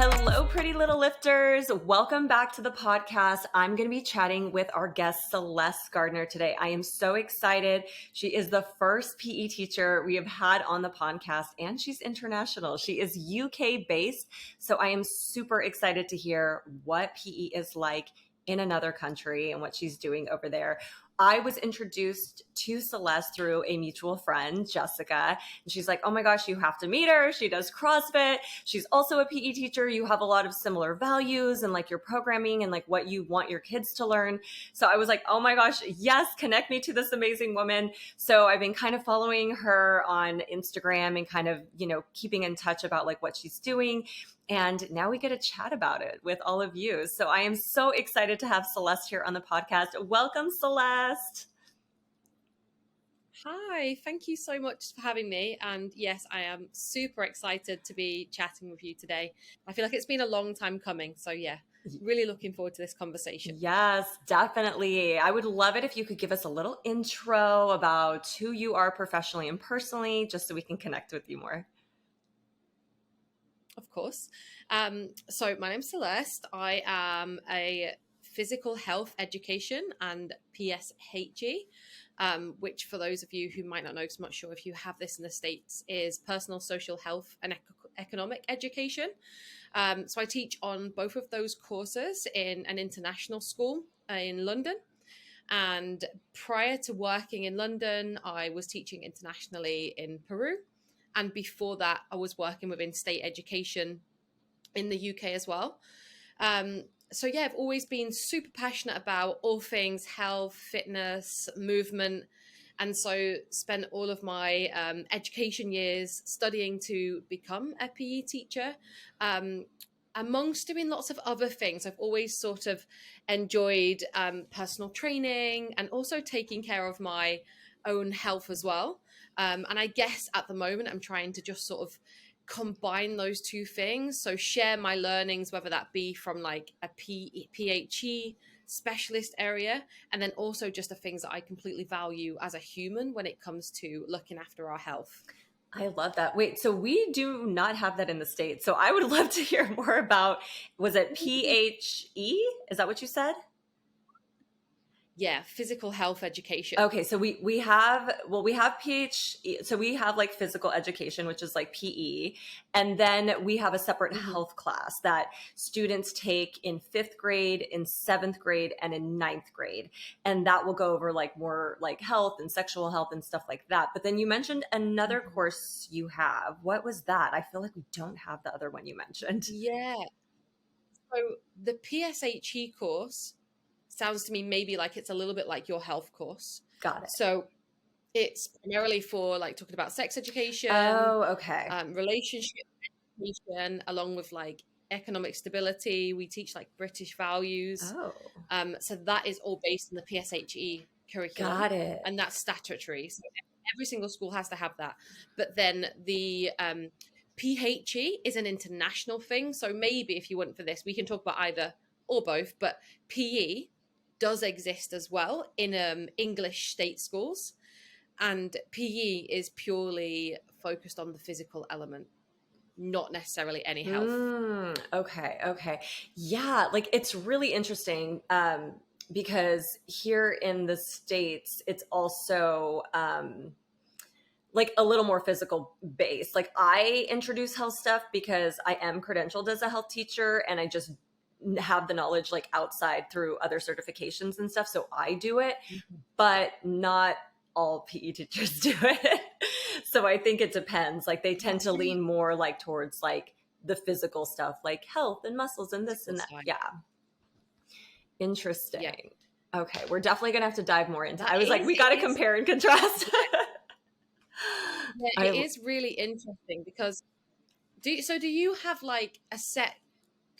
Hello, pretty little lifters. Welcome back to the podcast. I'm going to be chatting with our guest, Celeste Gardner, today. I am so excited. She is the first PE teacher we have had on the podcast, and she's international. She is UK based. So I am super excited to hear what PE is like in another country and what she's doing over there. I was introduced to Celeste through a mutual friend, Jessica, and she's like, oh my gosh, you have to meet her. She does CrossFit. She's also a PE teacher. You have a lot of similar values and like your programming and like what you want your kids to learn. So I was like, oh my gosh, yes, connect me to this amazing woman. So I've been kind of following her on Instagram and kind of, keeping in touch about like what she's doing. And now we get to chat about it with all of you. So I am so excited to have Celeste here on the podcast. Welcome, Celeste. Hi, thank you so much for having me. And yes, I am super excited to be chatting with you today. I feel like it's been a long time coming. So yeah, really looking forward to this conversation. Yes, definitely. I would love it if you could give us a little intro about who you are professionally and personally, just so we can connect with you more. Of course. So my name's Celeste. I am a physical health education and PSHE, which for those of you who might not know, because I'm not sure if you have this in the States, is personal, social health and economic education. So I teach on both of those courses in an international school in London. And prior to working in London, I was teaching internationally in Peru. And before that, I was working within state education in the UK as well. So yeah, I've always been super passionate about all things health, fitness, movement. And so spent all of my education years studying to become a PE teacher. Amongst doing lots of other things, I've always sort of enjoyed personal training and also taking care of my own health as well. And I guess at the moment, I'm trying to just sort of combine those two things. So share my learnings, whether that be from like a PHE specialist area, and then also just the things that I completely value as a human when it comes to looking after our health. I love that. Wait, so we do not have that in the States. So I would love to hear more about, was it PHE? Is that what you said? Yeah, physical health education. Okay, so we have PHE, so we have like physical education, which is like PE, and then we have a separate health class that students take in 5th grade, in 7th grade, and in 9th grade, and that will go over like more like health and sexual health and stuff like that. But then you mentioned another course you have. What was that? I feel like we don't have the other one you mentioned. Yeah. So the PSHE course sounds to me maybe like it's a little bit like your health course. Got it. So it's primarily for like talking about sex education. Oh, okay. Relationship education, along with like economic stability. We teach like British values. Oh. So that is all based in the PSHE curriculum. Got it. And that's statutory. So every single school has to have that. But then the PHE is an international thing. So maybe if you went for this, we can talk about either or both, but PE does exist as well in English state schools, and PE is purely focused on the physical element, not necessarily any health. Okay. Yeah, like it's really interesting because here in the States, it's also like a little more physical based. Like I introduce health stuff because I am credentialed as a health teacher and I just have the knowledge like outside through other certifications and stuff. So I do it, but not all PE teachers do it. So I think it depends. Like they tend to lean more like towards like the physical stuff, like health and muscles and this and that. Yeah. Interesting. Yeah. Okay. We're definitely going to have to dive more into it. I was like, we got to compare and contrast. Yeah, it is really interesting because do you have like a set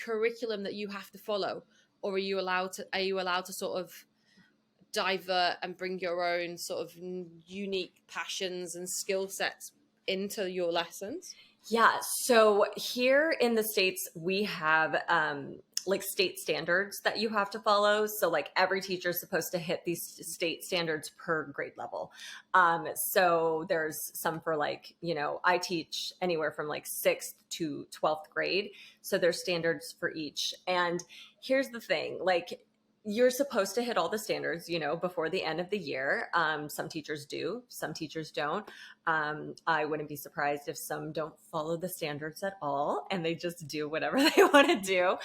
curriculum that you have to follow, or are you allowed to sort of divert and bring your own sort of unique passions and skill sets into your lessons? Yeah. So here in the States, we have like state standards that you have to follow. So like every teacher is supposed to hit these state standards per grade level. So there's some for like, you know, I teach anywhere from like 6th to 12th grade. So there's standards for each. And here's the thing, like you're supposed to hit all the standards, you know, before the end of the year. Some teachers do, some teachers don't. I wouldn't be surprised if some don't follow the standards at all and they just do whatever they want to do.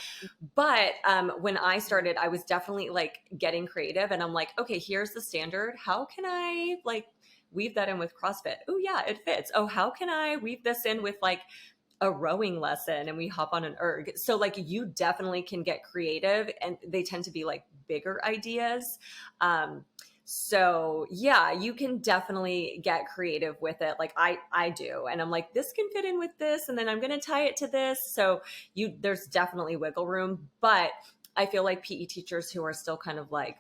But when I started, I was definitely like getting creative and I'm like, okay, here's the standard. How can I like weave that in with CrossFit? Oh, yeah, it fits. Oh, how can I weave this in with like a rowing lesson and we hop on an erg? So like you definitely can get creative and they tend to be like bigger ideas. So yeah, you can definitely get creative with it. Like I do. And I'm like, this can fit in with this. And then I'm going to tie it to this. So there's definitely wiggle room, but I feel like PE teachers who are still kind of like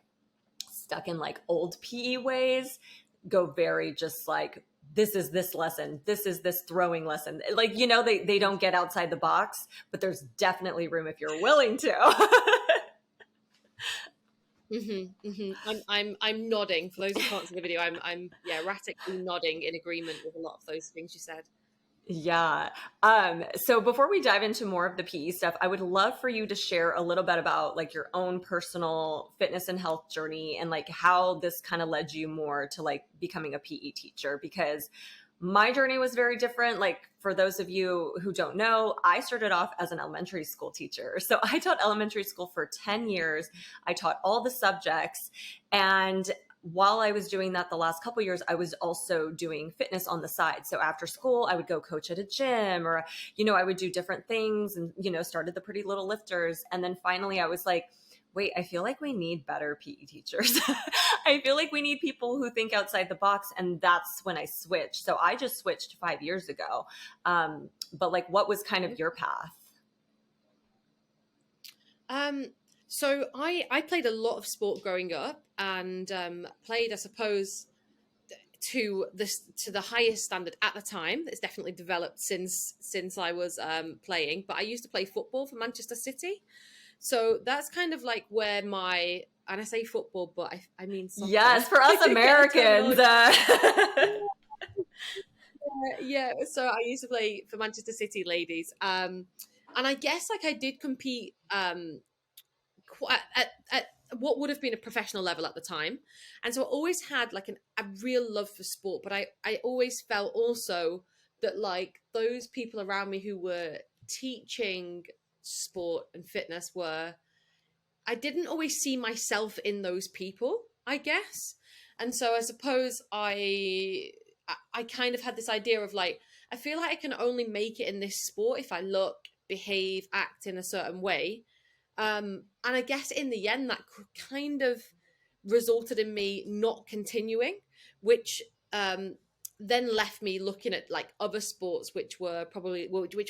stuck in like old PE ways go very just like, this is this lesson, this is this throwing lesson. Like, you know, they don't get outside the box, but there's definitely room if you're willing to. I'm nodding. For those who can't see the video, I'm erratically nodding in agreement with a lot of those things you said. Yeah. So before we dive into more of the PE stuff, I would love for you to share a little bit about like your own personal fitness and health journey and like how this kind of led you more to like becoming a PE teacher, because my journey was very different. Like for those of you who don't know, I started off as an elementary school teacher. So I taught elementary school for 10 years. I taught all the subjects, and while I was doing that the last couple of years, I was also doing fitness on the side. So after school, I would go coach at a gym or, you know, I would do different things and, you know, started the Pretty Little Lifters. And then finally I was like, wait, I feel like we need better PE teachers. I feel like we need people who think outside the box. And that's when I switched. So I just switched 5 years ago. But like, what was kind of your path? So I played a lot of sport growing up and played, I suppose, to the highest standard at the time. It's definitely developed since I was playing. But I used to play football for Manchester City, so that's kind of like where and I say football, but I mean soccer. Yes, for us Americans. Yeah. So I used to play for Manchester City ladies, and I guess like I did compete at what would have been a professional level at the time, and so I always had like a real love for sport. But I always felt also that like those people around me who were teaching sport and fitness I didn't always see myself in those people, I guess. And so I suppose I kind of had this idea of like, I feel like I can only make it in this sport if I look, behave, act in a certain way. And I guess in the end, that kind of resulted in me not continuing, which then left me looking at like other sports, which were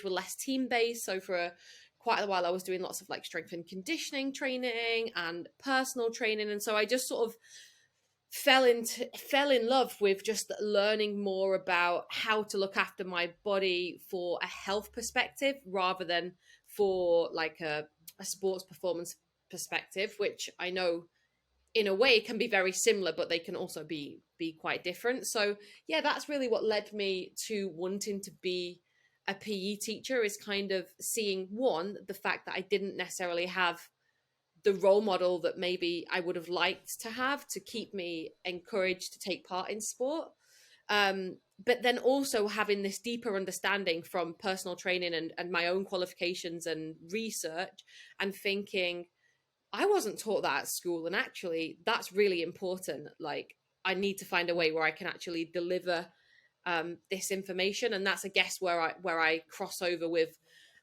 less team based. So for quite a while, I was doing lots of like strength and conditioning training and personal training, and so I just sort of fell in love with just learning more about how to look after my body for a health perspective rather than for like a sports performance perspective, which I know in a way can be very similar, but they can also be quite different. So yeah, that's really what led me to wanting to be a PE teacher, is kind of seeing the fact that I didn't necessarily have the role model that maybe I would have liked to have to keep me encouraged to take part in sport. But then also having this deeper understanding from personal training and my own qualifications and research, and thinking, I wasn't taught that at school. And actually, that's really important. Like, I need to find a way where I can actually deliver this information. And that's, I guess, where I cross over with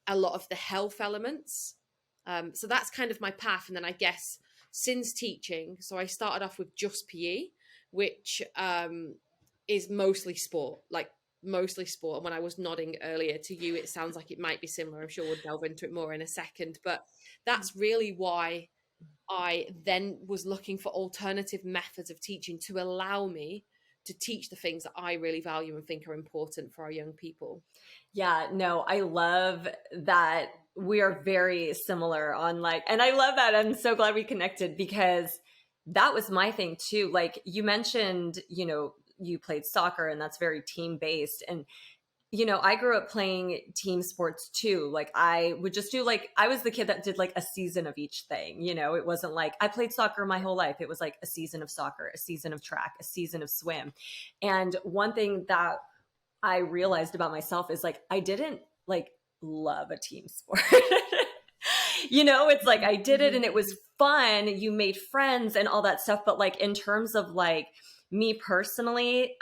a lot of the health elements. So that's kind of my path. And then I guess since teaching, so I started off with just PE, which is mostly sport, And when I was nodding earlier to you, it sounds like it might be similar. I'm sure we'll delve into it more in a second. But that's really why I then was looking for alternative methods of teaching to allow me to teach the things that I really value and think are important for our young people. Yeah, no, I love that we are very similar on like, and I love that. I'm so glad we connected because that was my thing too. Like you mentioned, you know, you played soccer and that's very team based. And, you know, I grew up playing team sports too. Like I would just do like, I was the kid that did like a season of each thing. You know, it wasn't like I played soccer my whole life. It was like a season of soccer, a season of track, a season of swim. And one thing that I realized about myself is like, I didn't like love a team sport. You know, it's like I did it and it was fun. You made friends and all that stuff. But like in terms of like me personally,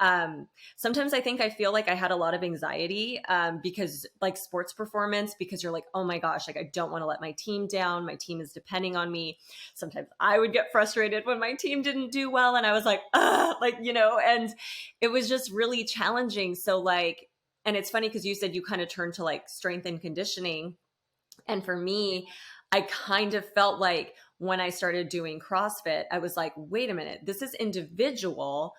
sometimes I think I feel like I had a lot of anxiety because like sports performance, because you're like, oh my gosh, like I don't want to let my team down. My team is depending on me. Sometimes I would get frustrated when my team didn't do well. And I was like, like, you know, and it was just really challenging. So like, and it's funny because you said you kind of turned to like strength and conditioning. And for me, I kind of felt like when I started doing CrossFit, I was like, wait a minute, this is individual,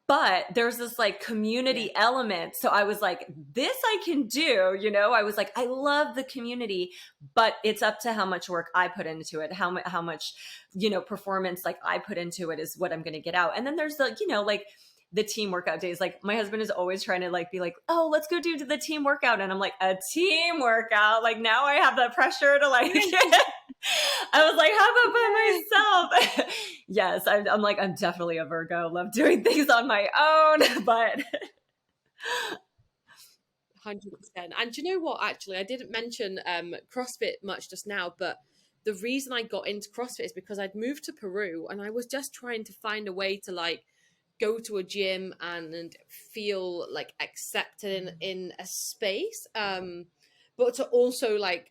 but there's this like community element. So I was like, this I can do, you know, I was like, I love the community, but it's up to how much work I put into it, how much, you know, performance like I put into it is what I'm going to get out. And then there's the, you know, like the team workout days. Like my husband is always trying to like be like, oh, let's go do the team workout. And I'm like, a team workout? Like now I have the pressure to like, I was like, how about by myself? Yes, I'm like, I'm definitely a Virgo. Love doing things on my own, but 100%. And do you know what? Actually, I didn't mention CrossFit much just now, but the reason I got into CrossFit is because I'd moved to Peru and I was just trying to find a way to like go to a gym and feel like accepted in a space, but to also like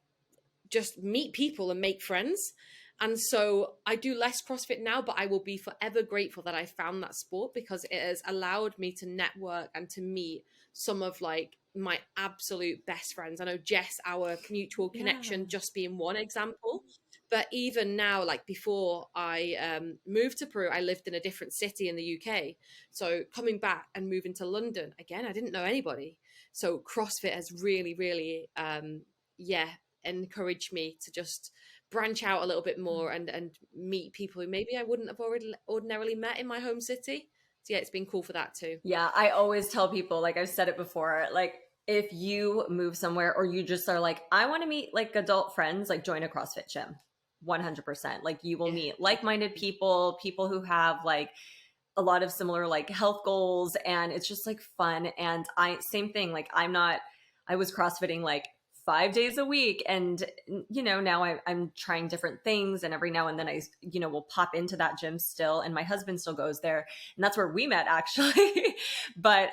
just meet people and make friends. And so I do less CrossFit now, but I will be forever grateful that I found that sport because it has allowed me to network and to meet some of like my absolute best friends. I know Jess, our mutual connection, just being one example. But even now, like before I moved to Peru, I lived in a different city in the UK. So coming back and moving to London, again, I didn't know anybody. So CrossFit has really, really, encouraged me to just branch out a little bit more and meet people who maybe I wouldn't have already ordinarily met in my home city. So yeah, it's been cool for that too. yeah, I always tell people, like I've said it before, like if you move somewhere or you just are like, I want to meet like adult friends, like join a CrossFit gym. 100%. Like you will Yeah. meet like-minded people, people who have like a lot of similar like health goals, and it's just like fun. And I, same thing, like I was CrossFitting like 5 days a week. And, you know, now I'm trying different things. And every now and then I, you know, will pop into that gym still. And my husband still goes there. And that's where we met actually. But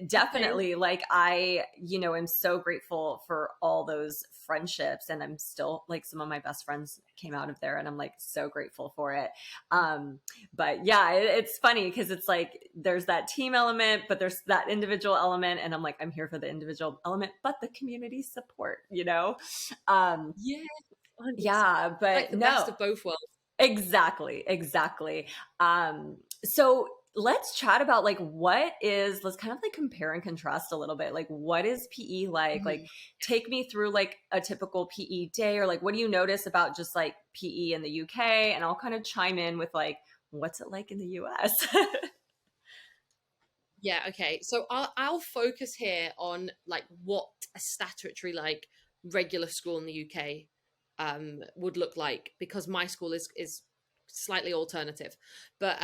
definitely like I, you know, am so grateful for all those friendships. And I'm still like some of my best friends came out of there and I'm like so grateful for it. But yeah, it's funny because it's like there's that team element, but there's that individual element. And I'm like, I'm here for the individual element, but the community support, you know? Yeah, 100%. Yeah, Like but the no, best of both worlds. exactly, exactly. So let's chat about like let's kind of like compare and contrast a little bit. Like what is PE like? Like take me through like a typical PE day, or like what do you notice about just like PE in the UK? And I'll kind of chime in with like what's it like in the US? Yeah, okay. So I'll focus here on like what a statutory like regular school in the UK would look like because my school is slightly alternative. But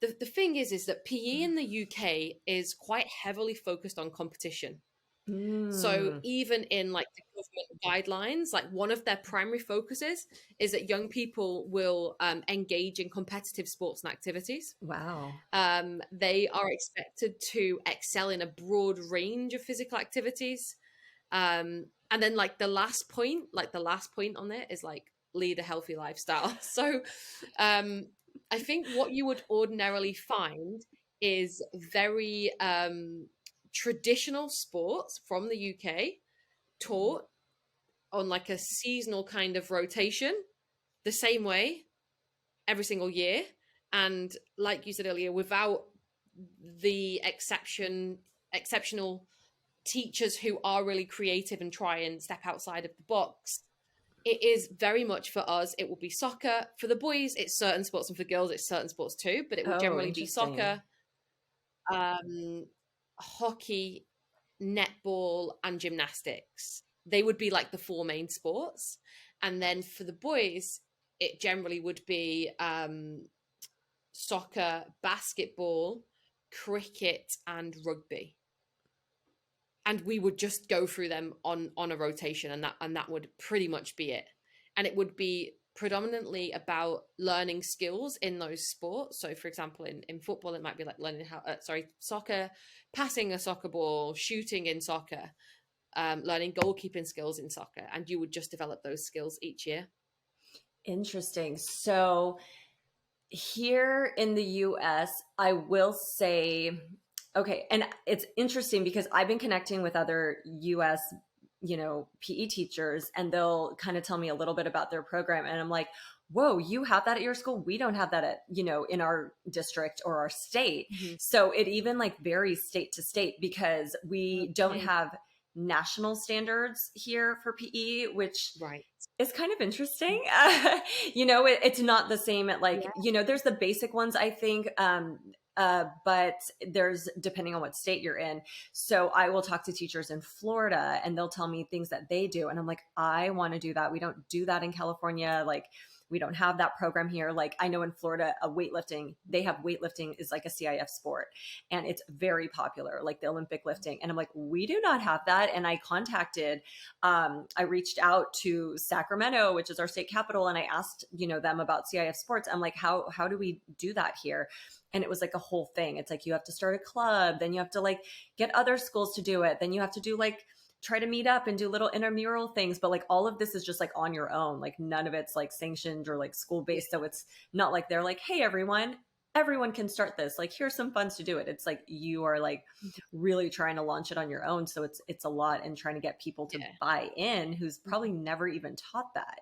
the thing is that PE in the UK is quite heavily focused on competition. So Mm, even in like the government guidelines, like one of their primary focuses is that young people will engage in competitive sports and activities. wow. They are expected to excel in a broad range of physical activities. And then like the last point on it is like lead a healthy lifestyle. So I think what you would ordinarily find is very traditional sports from the UK taught on like a seasonal kind of rotation the same way every single year. And like you said earlier, without the exceptional teachers who are really creative and try and step outside of the box, it is very much for us. It will be soccer. For the boys, it's certain sports, and for girls, it's certain sports too. But it will Oh, generally be interesting. soccer, hockey, netball, and gymnastics. They would be like the four main sports. And then for the boys, it generally would be soccer, basketball, cricket, and rugby. And we would just go through them on a rotation, and that would pretty much be it. And it would be predominantly about learning skills in those sports. So for example, in football, it might be like learning soccer, passing a soccer ball, shooting in soccer, learning goalkeeping skills in soccer, and you would just develop those skills each year. Interesting. So here in the US, I will say, okay, and it's interesting because I've been connecting with other US, PE teachers, and they'll kind of tell me a little bit about their program. And I'm like, whoa, you have that at your school? We don't have that at, in our district or our state. Mm-hmm. So it even like varies state to state because we don't have national standards here for PE, which right. is kind of interesting. It's not the same at like, there's the basic ones, I think. But there's, depending on what state you're in. So I will talk to teachers in Florida and they'll tell me things that they do. And I'm like, I want to do that. We don't do that in California. Like, we don't have that program here. Like, I know in Florida, they have weightlifting is like a CIF sport and it's very popular, like the Olympic lifting. And I'm like, we do not have that. And I reached out to Sacramento, which is our state capital. And I asked, them about CIF sports. I'm like, how do we do that here? And it was like a whole thing. It's like, you have to start a club, then you have to like get other schools to do it. Then you have to do like, try to meet up and do little intramural things. But like all of this is just like on your own. Like none of it's like sanctioned or like school based. So it's not like they're like, hey, everyone can start this. Like, here's some funds to do it. It's like you are like really trying to launch it on your own. So it's a lot, and trying to get people to buy in who's probably never even taught that,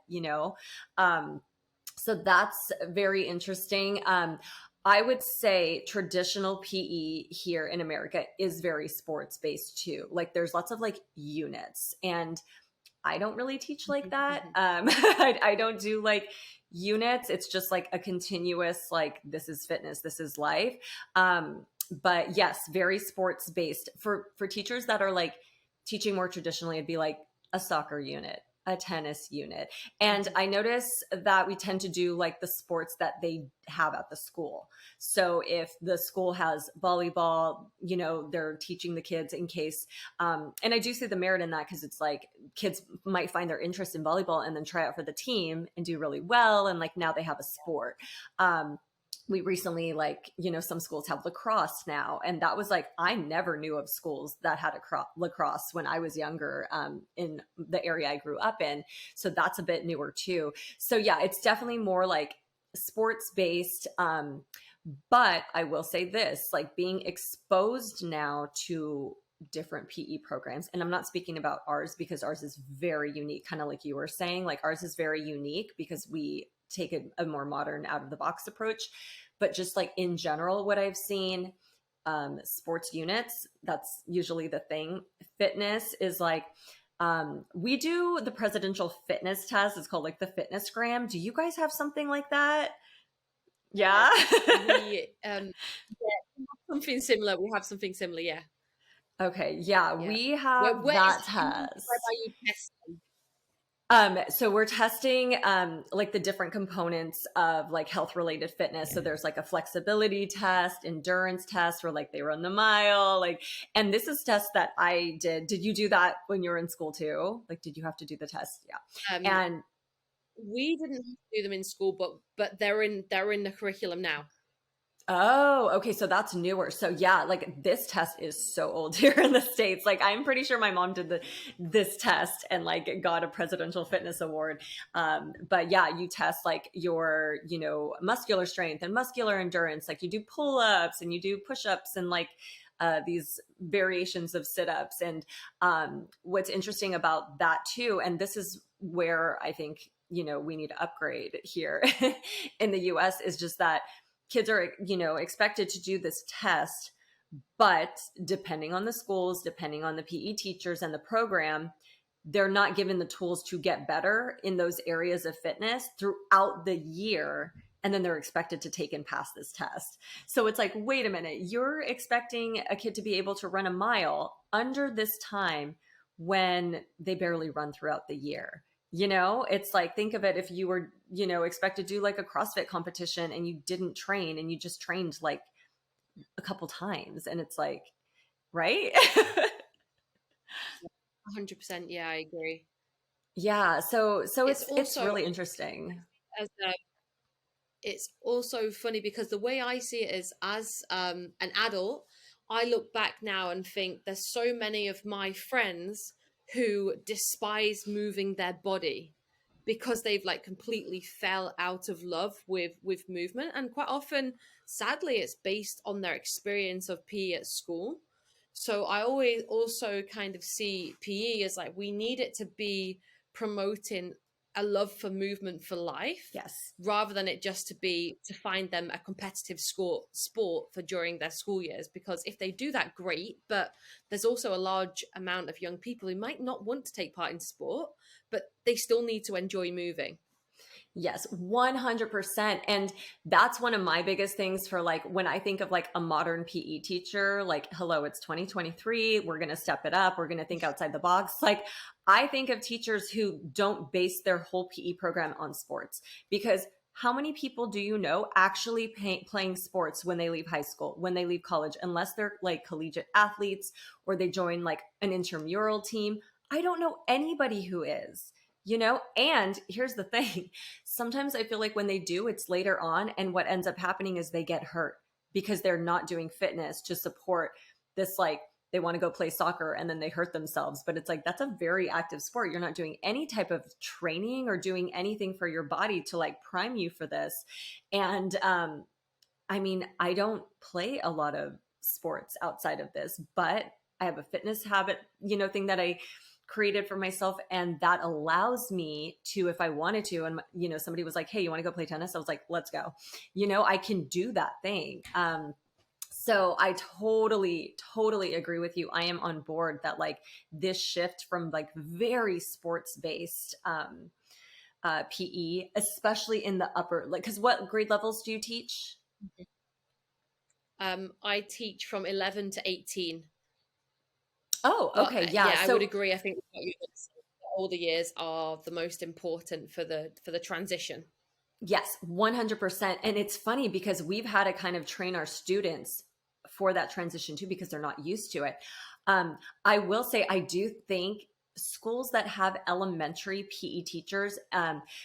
so that's very interesting. I would say traditional PE here in America is very sports based too. Like there's lots of like units, and I don't really teach like that. I don't do like units. It's just like a continuous, like, this is fitness, this is life. But yes, very sports based. For teachers that are like teaching more traditionally, it'd be like a soccer unit, a tennis unit. And I notice that we tend to do like the sports that they have at the school. So if the school has volleyball, they're teaching the kids in case, and I do see the merit in that, because it's like kids might find their interest in volleyball and then try out for the team and do really well. And like now they have a sport. We recently, like, some schools have lacrosse now. And that was like, I never knew of schools that had lacrosse when I was younger, in the area I grew up in. So that's a bit newer too. So yeah, it's definitely more like sports based. But I will say this, like being exposed now to different PE programs. And I'm not speaking about ours because ours is very unique, kind of like you were saying, like ours is very unique because we take a more modern out of the box approach. But just like in general, what I've seen, sports units, that's usually the thing. Fitness is like, we do the presidential fitness test. It's called like the Fitnessgram. Do you guys have something like that? Yeah. We something similar. We have something similar. Yeah. Okay. Yeah. We have that test. Where are you testing? So we're testing like the different components of like health related fitness. So there's like a flexibility test, endurance test, where like they run the mile, like, and this is tests that I did. Did you do that when you were in school too? Like, did you have to do the test? Yeah. And we didn't have to do them in school, but they're in the curriculum now. Oh, okay. So that's newer. So yeah, like this test is so old here in the States. Like I'm pretty sure my mom did this test and like got a presidential fitness award. But yeah, you test like your, muscular strength and muscular endurance. Like you do pull-ups and you do push-ups and like these variations of sit-ups. And what's interesting about that too, and this is where I think, we need to upgrade here in the US, is just that kids are, expected to do this test But depending on the schools, depending on the PE teachers and the program, they're not given the tools to get better in those areas of fitness throughout the year. And then they're expected to take and pass this test. So it's like, wait a minute, you're expecting a kid to be able to run a mile under this time when they barely run throughout the year. It's like, think of it if you were, expected to do like a CrossFit competition and you didn't train and you just trained like a couple times. And it's like, right? 100%. Yeah, I agree. Yeah. So It's it's also really interesting. as a it's also funny because the way I see it is as an adult, I look back now and think there's so many of my friends who despise moving their body because they've like completely fell out of love with movement, and quite often sadly it's based on their experience of PE at school. So I always also kind of see PE as like we need it to be promoting a love for movement for life Yes. rather than it just to find them a competitive sport for during their school years, because if they do that, great, but there's also a large amount of young people who might not want to take part in sport, but they still need to enjoy moving. Yes, 100%. And that's one of my biggest things for like when I think of like a modern PE teacher, like, hello, it's 2023. We're going to step it up. We're going to think outside the box. Like, I think of teachers who don't base their whole PE program on sports, because how many people do you know actually playing sports when they leave high school, when they leave college, unless they're like collegiate athletes or they join like an intramural team? I don't know anybody who is. And here's the thing. Sometimes I feel like when they do, it's later on. And what ends up happening is they get hurt because they're not doing fitness to support this, like, they want to go play soccer and then they hurt themselves. But it's like, that's a very active sport. You're not doing any type of training or doing anything for your body to like prime you for this. And I mean, I don't play a lot of sports outside of this, but I have a fitness habit, thing that I created for myself, and that allows me to, if I wanted to, and somebody was like, hey, you want to go play tennis? I was like, let's go. I can do that thing. So I totally agree with you. I am on board that like this shift from like very sports based PE, especially in the upper, like, because what grade levels do you teach? I teach from 11 to 18. Oh, But okay, yeah. yeah, I would So agree. I think the older years are the most important for the transition. yes, 100%. And it's funny because we've had to kind of train our students for that transition too, because they're not used to it. I will say, I do think schools that have elementary PE teachers,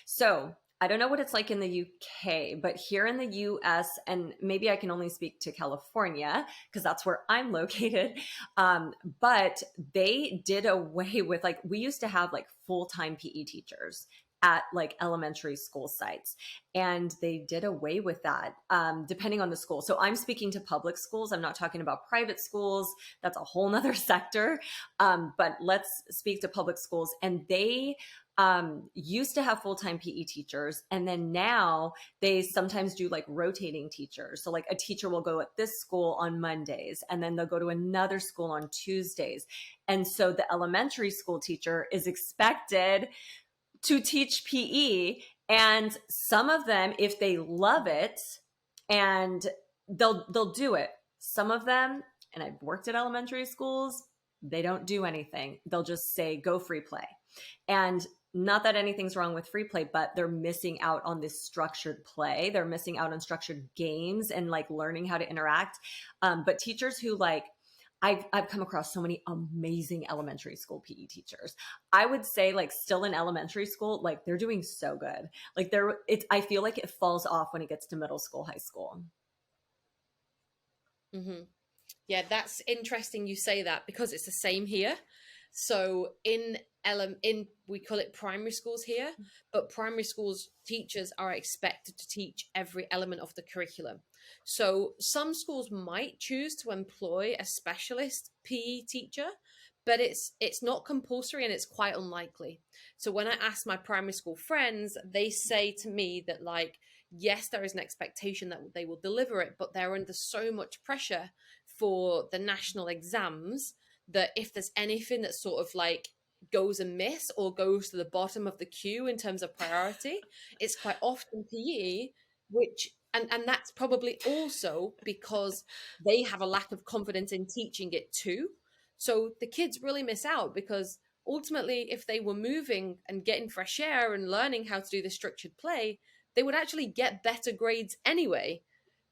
so I don't know what it's like in the UK, but here in the US, and maybe I can only speak to California because that's where I'm located. But they did away with, like, we used to have like full-time PE teachers at like elementary school sites, and they did away with that, depending on the school. So I'm speaking to public schools. I'm not talking about private schools. That's a whole nother sector. But let's speak to public schools. And they used to have full-time PE teachers. And then now they sometimes do like rotating teachers. So like a teacher will go at this school on Mondays, and then they'll go to another school on Tuesdays. And so the elementary school teacher is expected to teach PE. And some of them, if they love it, and they'll do it. Some of them, and I've worked at elementary schools, they don't do anything. They'll just say, go free play. And not that anything's wrong with free play, but they're missing out on this structured play. They're missing out on structured games and like learning how to interact. But teachers who like, I've come across so many amazing elementary school PE teachers. I would say like still in elementary school, like they're doing so good. Like I feel like it falls off when it gets to middle school, high school. Hmm. Yeah, that's interesting you say that because it's the same here. So in we call it primary schools here, but primary schools teachers are expected to teach every element of the curriculum. So some schools might choose to employ a specialist PE teacher, but it's not compulsory and it's quite unlikely. So when I ask my primary school friends, they say to me that like yes, there is an expectation that they will deliver it, but they're under so much pressure for the national exams, that if there's anything that sort of like goes amiss or goes to the bottom of the queue in terms of priority, it's quite often PE, which and that's probably also because they have a lack of confidence in teaching it too. So the kids really miss out, because ultimately, if they were moving and getting fresh air and learning how to do the structured play, they would actually get better grades anyway.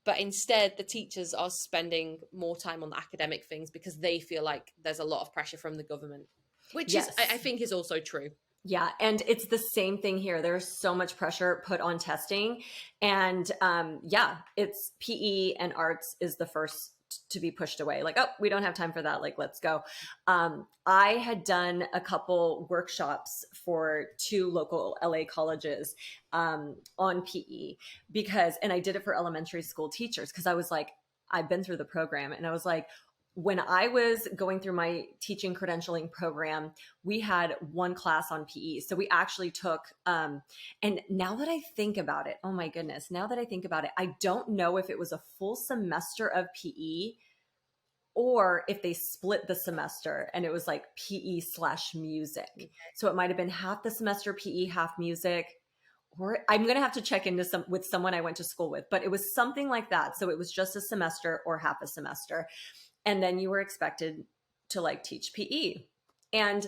But instead, the teachers are spending more time on the academic things because they feel like there's a lot of pressure from the government, which is, I Yes. think, is also true. Yeah, and it's the same thing here. There's so much pressure put on testing. And yeah, it's PE and arts is the first to be pushed away. Like, oh, we don't have time for that. Like, let's go. I had done a couple workshops for two local LA colleges on PE and I did it for elementary school teachers because I was like, I've been through the program and I was like, when I was going through my teaching credentialing program, we had one class on PE. So we actually took, and now that I think about it, oh my goodness, now that I think about it, I don't know if it was a full semester of PE or if they split the semester and it was like PE/music. So it might have been half the semester PE, half music. Or I'm going to have to check into with someone I went to school with, but it was something like that. So it was just a semester or half a semester. And then you were expected to like teach PE. And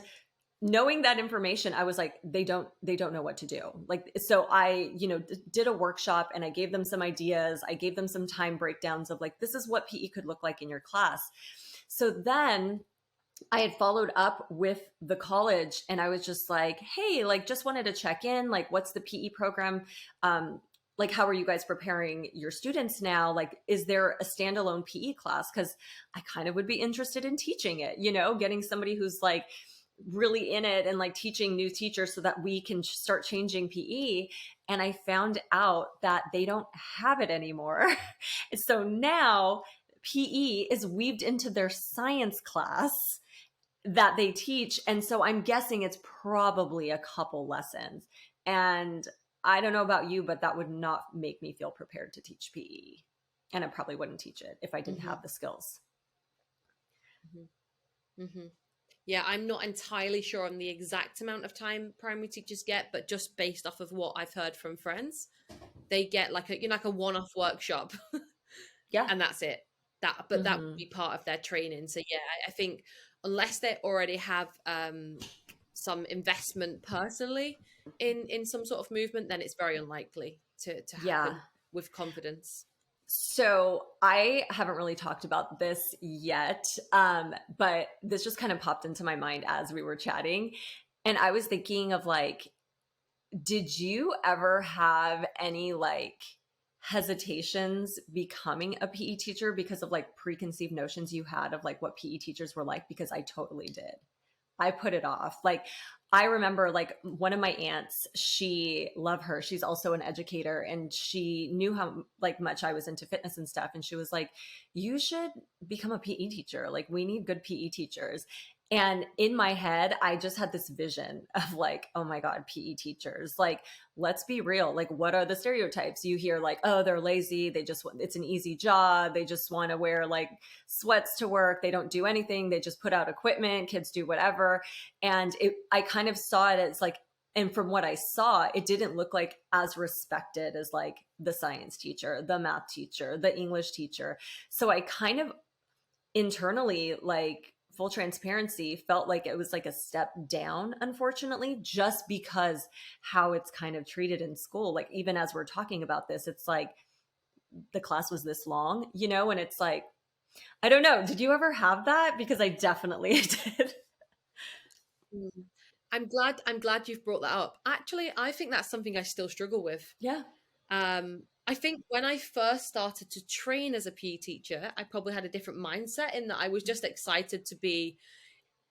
knowing that information, I was like, they don't know what to do. Like, so I, did a workshop and I gave them some ideas. I gave them some time breakdowns of like, this is what PE could look like in your class. So then I had followed up with the college and I was just like, hey, like just wanted to check in, like what's the PE program? Like, how are you guys preparing your students now? Like, is there a standalone PE class? Because I kind of would be interested in teaching it, getting somebody who's like really in it and like teaching new teachers so that we can start changing PE. And I found out that they don't have it anymore. So now PE is weaved into their science class that they teach. And so I'm guessing it's probably a couple lessons. And I don't know about you, but that would not make me feel prepared to teach PE. And I probably wouldn't teach it if I didn't have the skills. Mm-hmm. Mm-hmm. Yeah, I'm not entirely sure on the exact amount of time primary teachers get, but just based off of what I've heard from friends, they get like a one-off workshop. Yeah. And that's it. That would be part of their training. So yeah, I think unless they already have some investment personally in some sort of movement, then it's very unlikely to happen with confidence. So I haven't really talked about this yet, but this just kind of popped into my mind as we were chatting. And I was thinking of like, did you ever have any like hesitations becoming a PE teacher because of like preconceived notions you had of like what PE teachers were like? Because I totally did. I put it off. Like, I remember like one of my aunts, love her. She's also an educator and she knew how like much I was into fitness and stuff. And she was like, you should become a PE teacher. Like, we need good PE teachers. And in my head, I just had this vision of like, oh my God, PE teachers. Like, let's be real. Like, what are the stereotypes? You hear like, oh, they're lazy. It's an easy job. They just want to wear like sweats to work. They don't do anything. They just put out equipment. Kids do whatever. And I kind of saw it as like, and from what I saw, it didn't look like as respected as like the science teacher, the math teacher, the English teacher. So I kind of internally, like, full transparency, felt like it was like a step down, unfortunately, just because how it's kind of treated in school. Like, even as we're talking about this, it's like the class was this long, and it's like, I don't know. Did you ever have that? Because I definitely did. I'm glad you've brought that up. Actually, I think that's something I still struggle with. Yeah. I think when I first started to train as a PE teacher, I probably had a different mindset in that I was just excited to be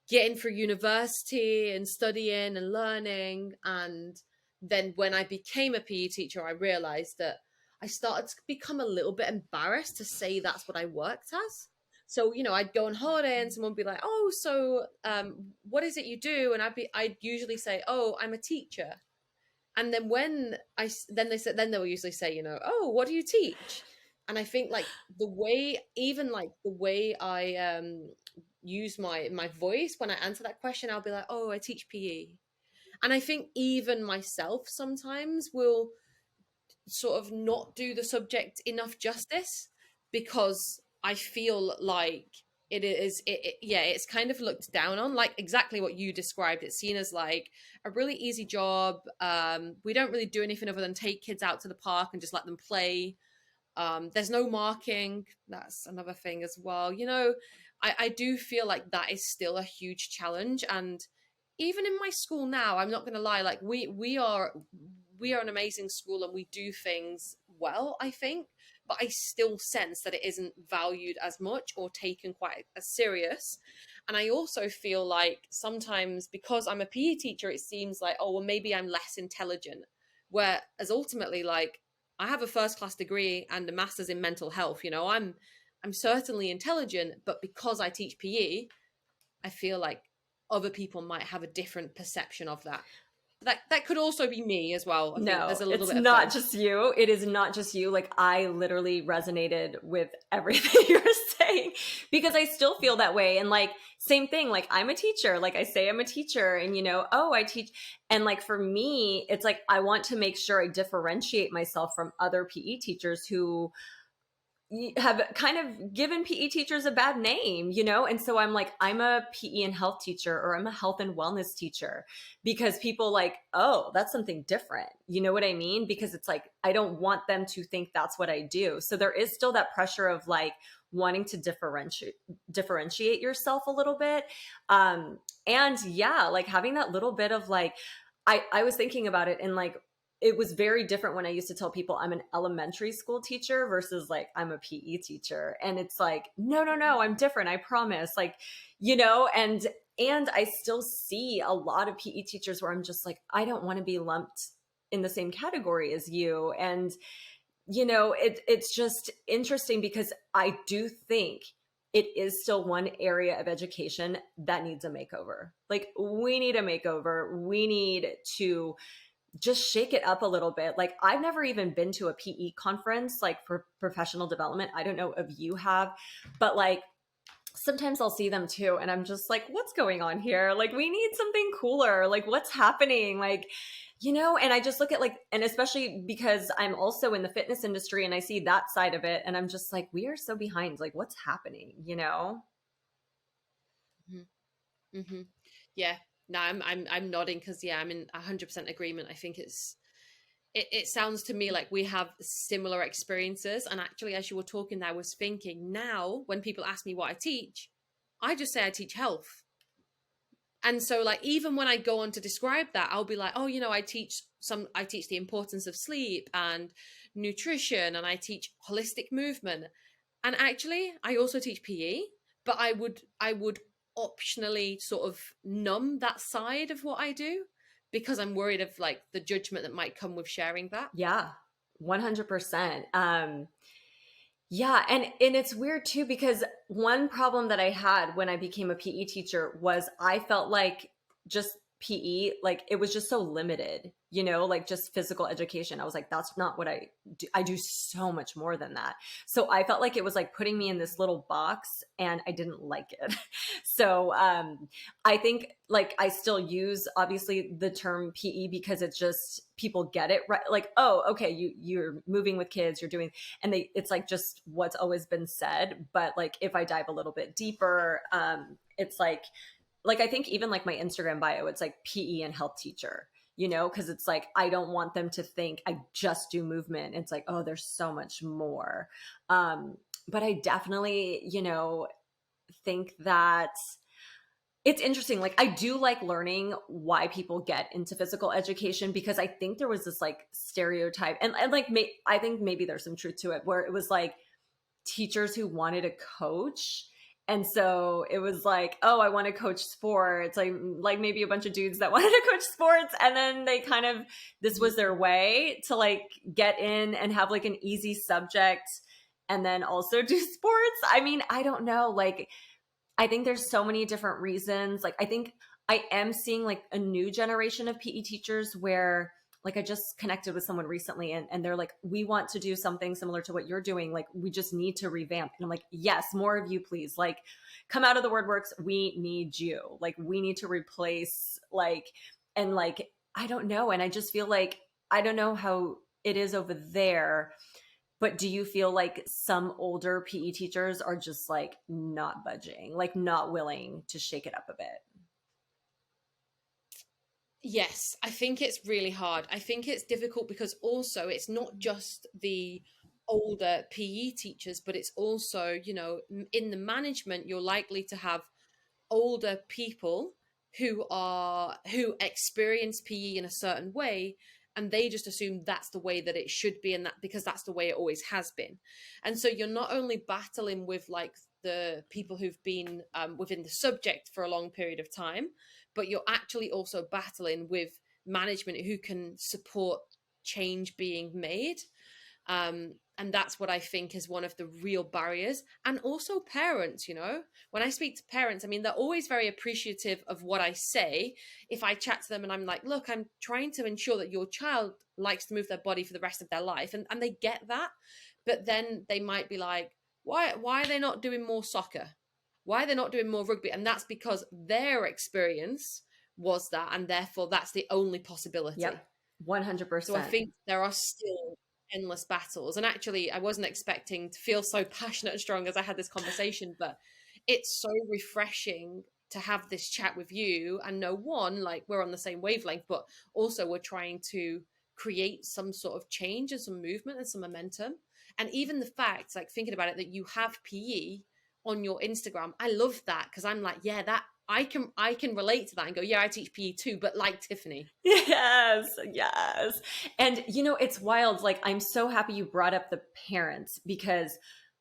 getting through university and studying and learning. And then when I became a PE teacher, I realized that I started to become a little bit embarrassed to say that's what I worked as. So, I'd go on holiday and someone would be like, oh, so what is it you do? And I'd usually say, oh, I'm a teacher. And then then they will usually say, oh, what do you teach? And I think like the way, even like the way I use my voice when I answer that question, I'll be like, oh, I teach PE. And I think even myself sometimes will sort of not do the subject enough justice because I feel like yeah, it's kind of looked down on, like exactly what you described. It's seen as like a really easy job. We don't really do anything other than take kids out to the park and just let them play. There's no marking. That's another thing as well. I do feel like that is still a huge challenge. And even in my school now, I'm not going to lie, like we are an amazing school and we do things well, I think, but I still sense that it isn't valued as much or taken quite as serious. And I also feel like sometimes because I'm a PE teacher, it seems like, oh, well, maybe I'm less intelligent. Whereas ultimately, like, I have a first class degree and a master's in mental health. I'm certainly intelligent, but because I teach PE, I feel like other people might have a different perception of that. That could also be me as well. I think there's No, a little it's bit of not both. just you. It is not just you. Like, I literally resonated with everything you're saying because I still feel that way. And like, same thing, like, I'm a teacher. Like, I say I'm a teacher and, oh, I teach. And like, for me, it's like, I want to make sure I differentiate myself from other PE teachers who have kind of given PE teachers a bad name, And so I'm like, I'm a PE and health teacher, or I'm a health and wellness teacher, because people like, oh, that's something different. You know what I mean? Because it's like, I don't want them to think that's what I do. So there is still that pressure of like wanting to differentiate yourself a little bit. And yeah, like having that little bit of like, I was thinking about it, and like, it was very different when I used to tell people I'm an elementary school teacher versus like I'm a PE teacher. And it's like, no, no, no, I'm different. I promise. Like, and I still see a lot of PE teachers where I'm just like, I don't want to be lumped in the same category as you. And, it's just interesting because I do think it is still one area of education that needs a makeover. Like, we need a makeover. We need to just shake it up a little bit. Like, I've never even been to a PE conference, like for professional development. I don't know if you have, but like, sometimes I'll see them too. And I'm just like, what's going on here? Like, we need something cooler. Like, what's happening? Like, and I just look at like, and especially because I'm also in the fitness industry and I see that side of it. And I'm just like, we are so behind. Like, what's happening? Mm-hmm. Mm-hmm. Yeah. No, I'm nodding because yeah, I'm in 100% agreement. I think it sounds to me like we have similar experiences. And actually, as you were talking there, I was thinking now when people ask me what I teach, I just say I teach health. And so like even when I go on to describe that, I'll be like, oh, I teach the importance of sleep and nutrition, and I teach holistic movement. And actually I also teach PE, but I would optionally sort of numb that side of what I do because I'm worried of like the judgment that might come with sharing that. Yeah, 100%. Yeah, and it's weird too because one problem that I had when I became a PE teacher was I felt like just PE, like it was just so limited, like just physical education. I was like, that's not what I do. I do so much more than that. So I felt like it was like putting me in this little box and I didn't like it. So I think like I still use obviously the term PE because it's just people get it right. Like, oh, okay, you're moving with kids, you're doing, and it's like just what's always been said. But like if I dive a little bit deeper, it's like I think even like my Instagram bio, it's like PE and health teacher, because it's like I don't want them to think I just do movement. It's like, oh, there's so much more. But I definitely, think that it's interesting. Like, I do like learning why people get into physical education because I think there was this like stereotype, and like I think maybe there's some truth to it, where it was like teachers who wanted to coach. And so it was like, oh, I want to coach sports, like maybe a bunch of dudes that wanted to coach sports, and then they kind of, this was their way to like get in and have like an easy subject and then also do sports. I mean, I don't know, like I think there's so many different reasons. Like, I think I am seeing like a new generation of PE teachers where like I just connected with someone recently and they're like, we want to do something similar to what you're doing. Like, we just need to revamp. And I'm like, yes, more of you, please. Like, come out of the word works. We need you. Like, we need to replace, like, and like, I don't know. And I just feel like, I don't know how it is over there, but do you feel like some older PE teachers are just like not budging, like not willing to shake it up a bit? Yes, I think it's really hard. I think it's difficult because also it's not just the older PE teachers, but it's also, in the management, you're likely to have older people who experience PE in a certain way, and they just assume that's the way that it should be, and that because that's the way it always has been. And so you're not only battling with like the people who've been within the subject for a long period of time, but you're actually also battling with management who can support change being made. And that's what I think is one of the real barriers. And also parents, when I speak to parents, I mean, they're always very appreciative of what I say. If I chat to them and I'm like, look, I'm trying to ensure that your child likes to move their body for the rest of their life. And they get that. But then they might be like, why are they not doing more soccer? Why are they not doing more rugby? And that's because their experience was that. And therefore, that's the only possibility. Yep. 100%. So I think there are still endless battles. And actually, I wasn't expecting to feel so passionate and strong as I had this conversation, but it's so refreshing to have this chat with you and know, one, like we're on the same wavelength, but also we're trying to create some sort of change and some movement and some momentum. And even the fact, like thinking about it, that you have PE on your Instagram, I love that, because I'm like, yeah, that I can relate to that and go, yeah, I teach PE too, but like Tiffany. Yes, yes. And it's wild. Like, I'm so happy you brought up the parents, because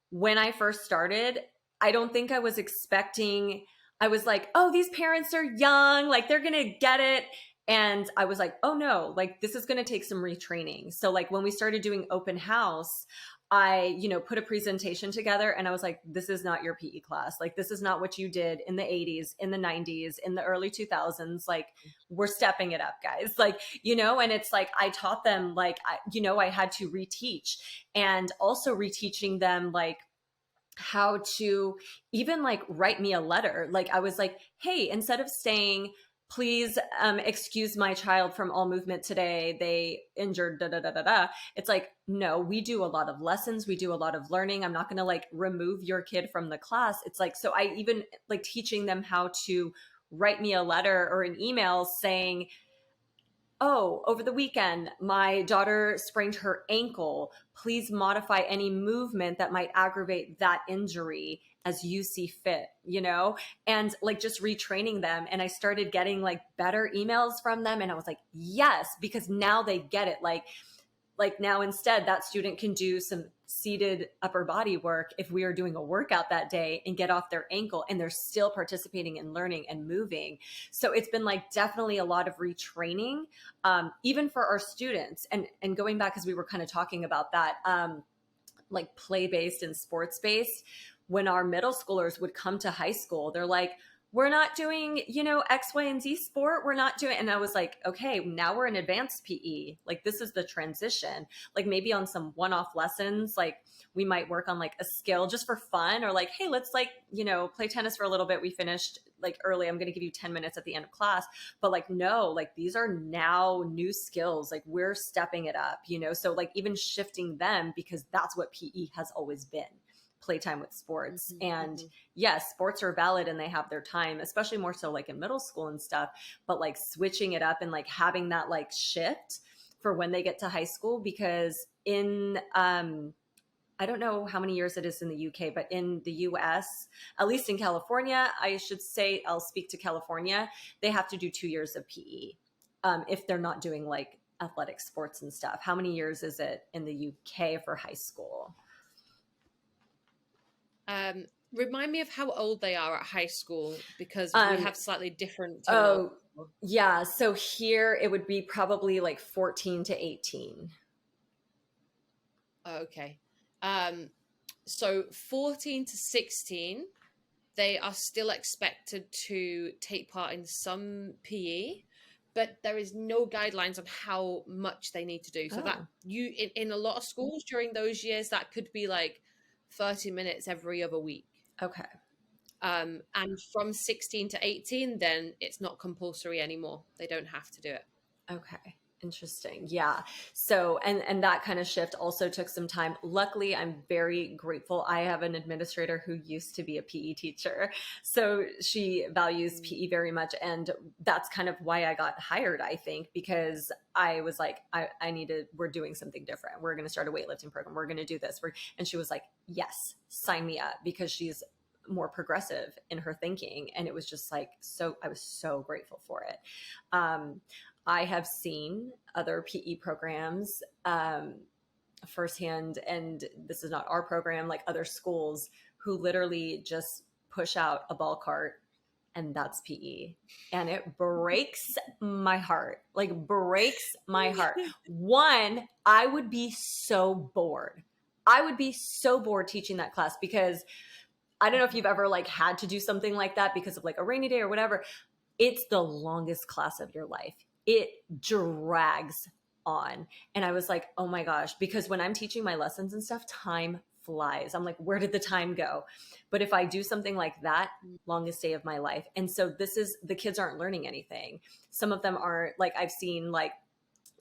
when I first started, I don't think I was expecting, I was like, oh, these parents are young, like they're going to get it. And I was like, oh no, like this is going to take some retraining. So like when we started doing open house, I, put a presentation together and I was like, this is not your PE class. Like, this is not what you did in the 80s, in the 90s, in the early 2000s. Like, we're stepping it up, guys. Like, and it's like, I taught them, like, I had to reteach, and also reteaching them, like, how to even like write me a letter. Like, I was like, hey, instead of saying, please excuse my child from all movement today, they injured da da da da da, it's like, no, we do a lot of lessons, we do a lot of learning. I'm not going to like remove your kid from the class. It's like, so I even like teaching them how to write me a letter or an email saying, oh, over the weekend, my daughter sprained her ankle. Please modify any movement that might aggravate that injury as you see fit, and like just retraining them. And I started getting like better emails from them. And I was like, yes, because now they get it. Like now instead that student can do some seated upper body work if we are doing a workout that day and get off their ankle, and they're still participating and learning and moving. So it's been like definitely a lot of retraining, even for our students. And going back, because we were kind of talking about that, like play-based and sports-based, when our middle schoolers would come to high school, they're like, we're not doing, X, Y, and Z sport. We're not doing. And I was like, okay, now we're in advanced PE. Like, this is the transition. Like, maybe on some one-off lessons, like we might work on like a skill just for fun, or like, hey, let's like, play tennis for a little bit. We finished like early. I'm going to give you 10 minutes at the end of class. But like, no, like these are now new skills. Like, we're stepping it up, so like even shifting them, because that's what PE has always been. Playtime with sports. And yes, sports are valid and they have their time, especially more so like in middle school and stuff, but like switching it up and like having that like shift for when they get to high school. Because in I don't know how many years it is in the UK, but in the US, at least in California, I should say, I'll speak to California, they have to do 2 years of PE if they're not doing like athletic sports and stuff. How many years is it in the UK for high school? Remind me of how old they are at high school, because we have slightly different. Oh, yeah. So here it would be probably like 14 to 18. Okay. So 14 to 16, they are still expected to take part in some PE, but there is no guidelines on how much they need to do. So that Oh, in a lot of schools during those years, that could be like 30 minutes every other week. okay. And from 16 to 18, then it's not compulsory anymore. They don't have to do it. Okay. Interesting. Yeah. So, and that kind of shift also took some time. Luckily, I'm very grateful. I have an administrator who used to be a PE teacher. So she values PE very much. And that's kind of why I got hired, I think, because I was like, I need to, we're doing something different. We're going to start a weightlifting program. We're going to do this. And she was like, yes, sign me up, because she's more progressive in her thinking. And it was just like, so I was so grateful for it. I have seen other PE programs firsthand, and this is not our program, like other schools who literally just push out a ball cart and that's PE. And it breaks my heart, like breaks my heart. One, I would be so bored. I would be so bored teaching that class, because I don't know if you've ever like had to do something like that because of like a rainy day or whatever. It's the longest class of your life. It drags on. And I was like, oh my gosh, because when I'm teaching my lessons and stuff, time flies. I'm like, where did the time go? But if I do something like that, longest day of my life. And so this is, the kids aren't learning anything. Some of them aren't, like I've seen like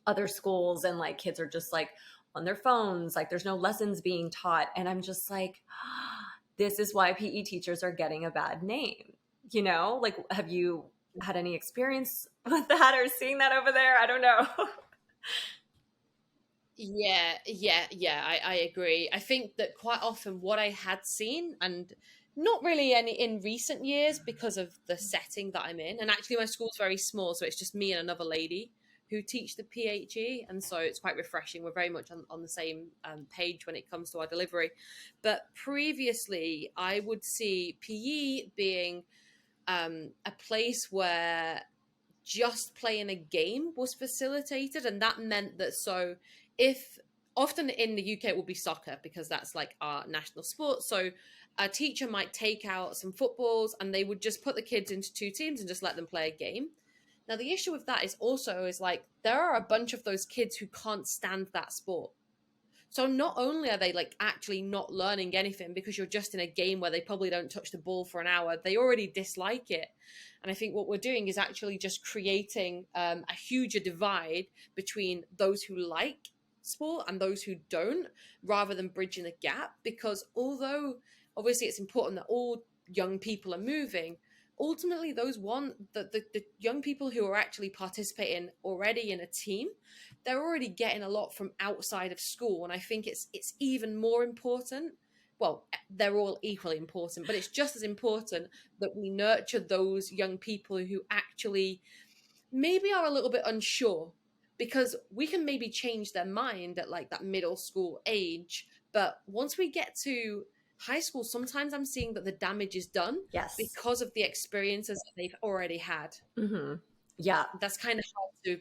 other schools and like kids are just like on their phones, like there's no lessons being taught. And I'm just like, this is why PE teachers are getting a bad name. You know, like, have you had any experience with that or seeing that over there? I don't know. I agree. I think that quite often what I had seen, and not really any in recent years because of the setting that I'm in, and actually my school's very small, so it's just me and another lady who teach the PHE, and so it's quite refreshing. We're very much on the same page when it comes to our delivery. But previously, I would see PE being a place where just playing a game was facilitated, and that meant that, so if often in the UK it will be soccer because that's like our national sport, so a teacher might take out some footballs and they would just put the kids into two teams and just let them play a game. Now the issue with that is like there are a bunch of those kids who can't stand that sport. So not only are they like actually not learning anything because you're just in a game where they probably don't touch the ball for an hour, they already dislike it. And I think what we're doing is actually just creating a huger divide between those who like sport and those who don't, rather than bridging the gap. Because although obviously it's important that all young people are moving, ultimately the young people who are actually participating already in a team, they're already getting a lot from outside of school. And I think it's even more important. Well, they're all equally important, but it's just as important that we nurture those young people who actually maybe are a little bit unsure, because we can maybe change their mind at like that middle school age. But once we get to high school, sometimes I'm seeing that the damage is done Yes. because of the experiences that they've already had. Mm-hmm. Yeah. That's kind of hard to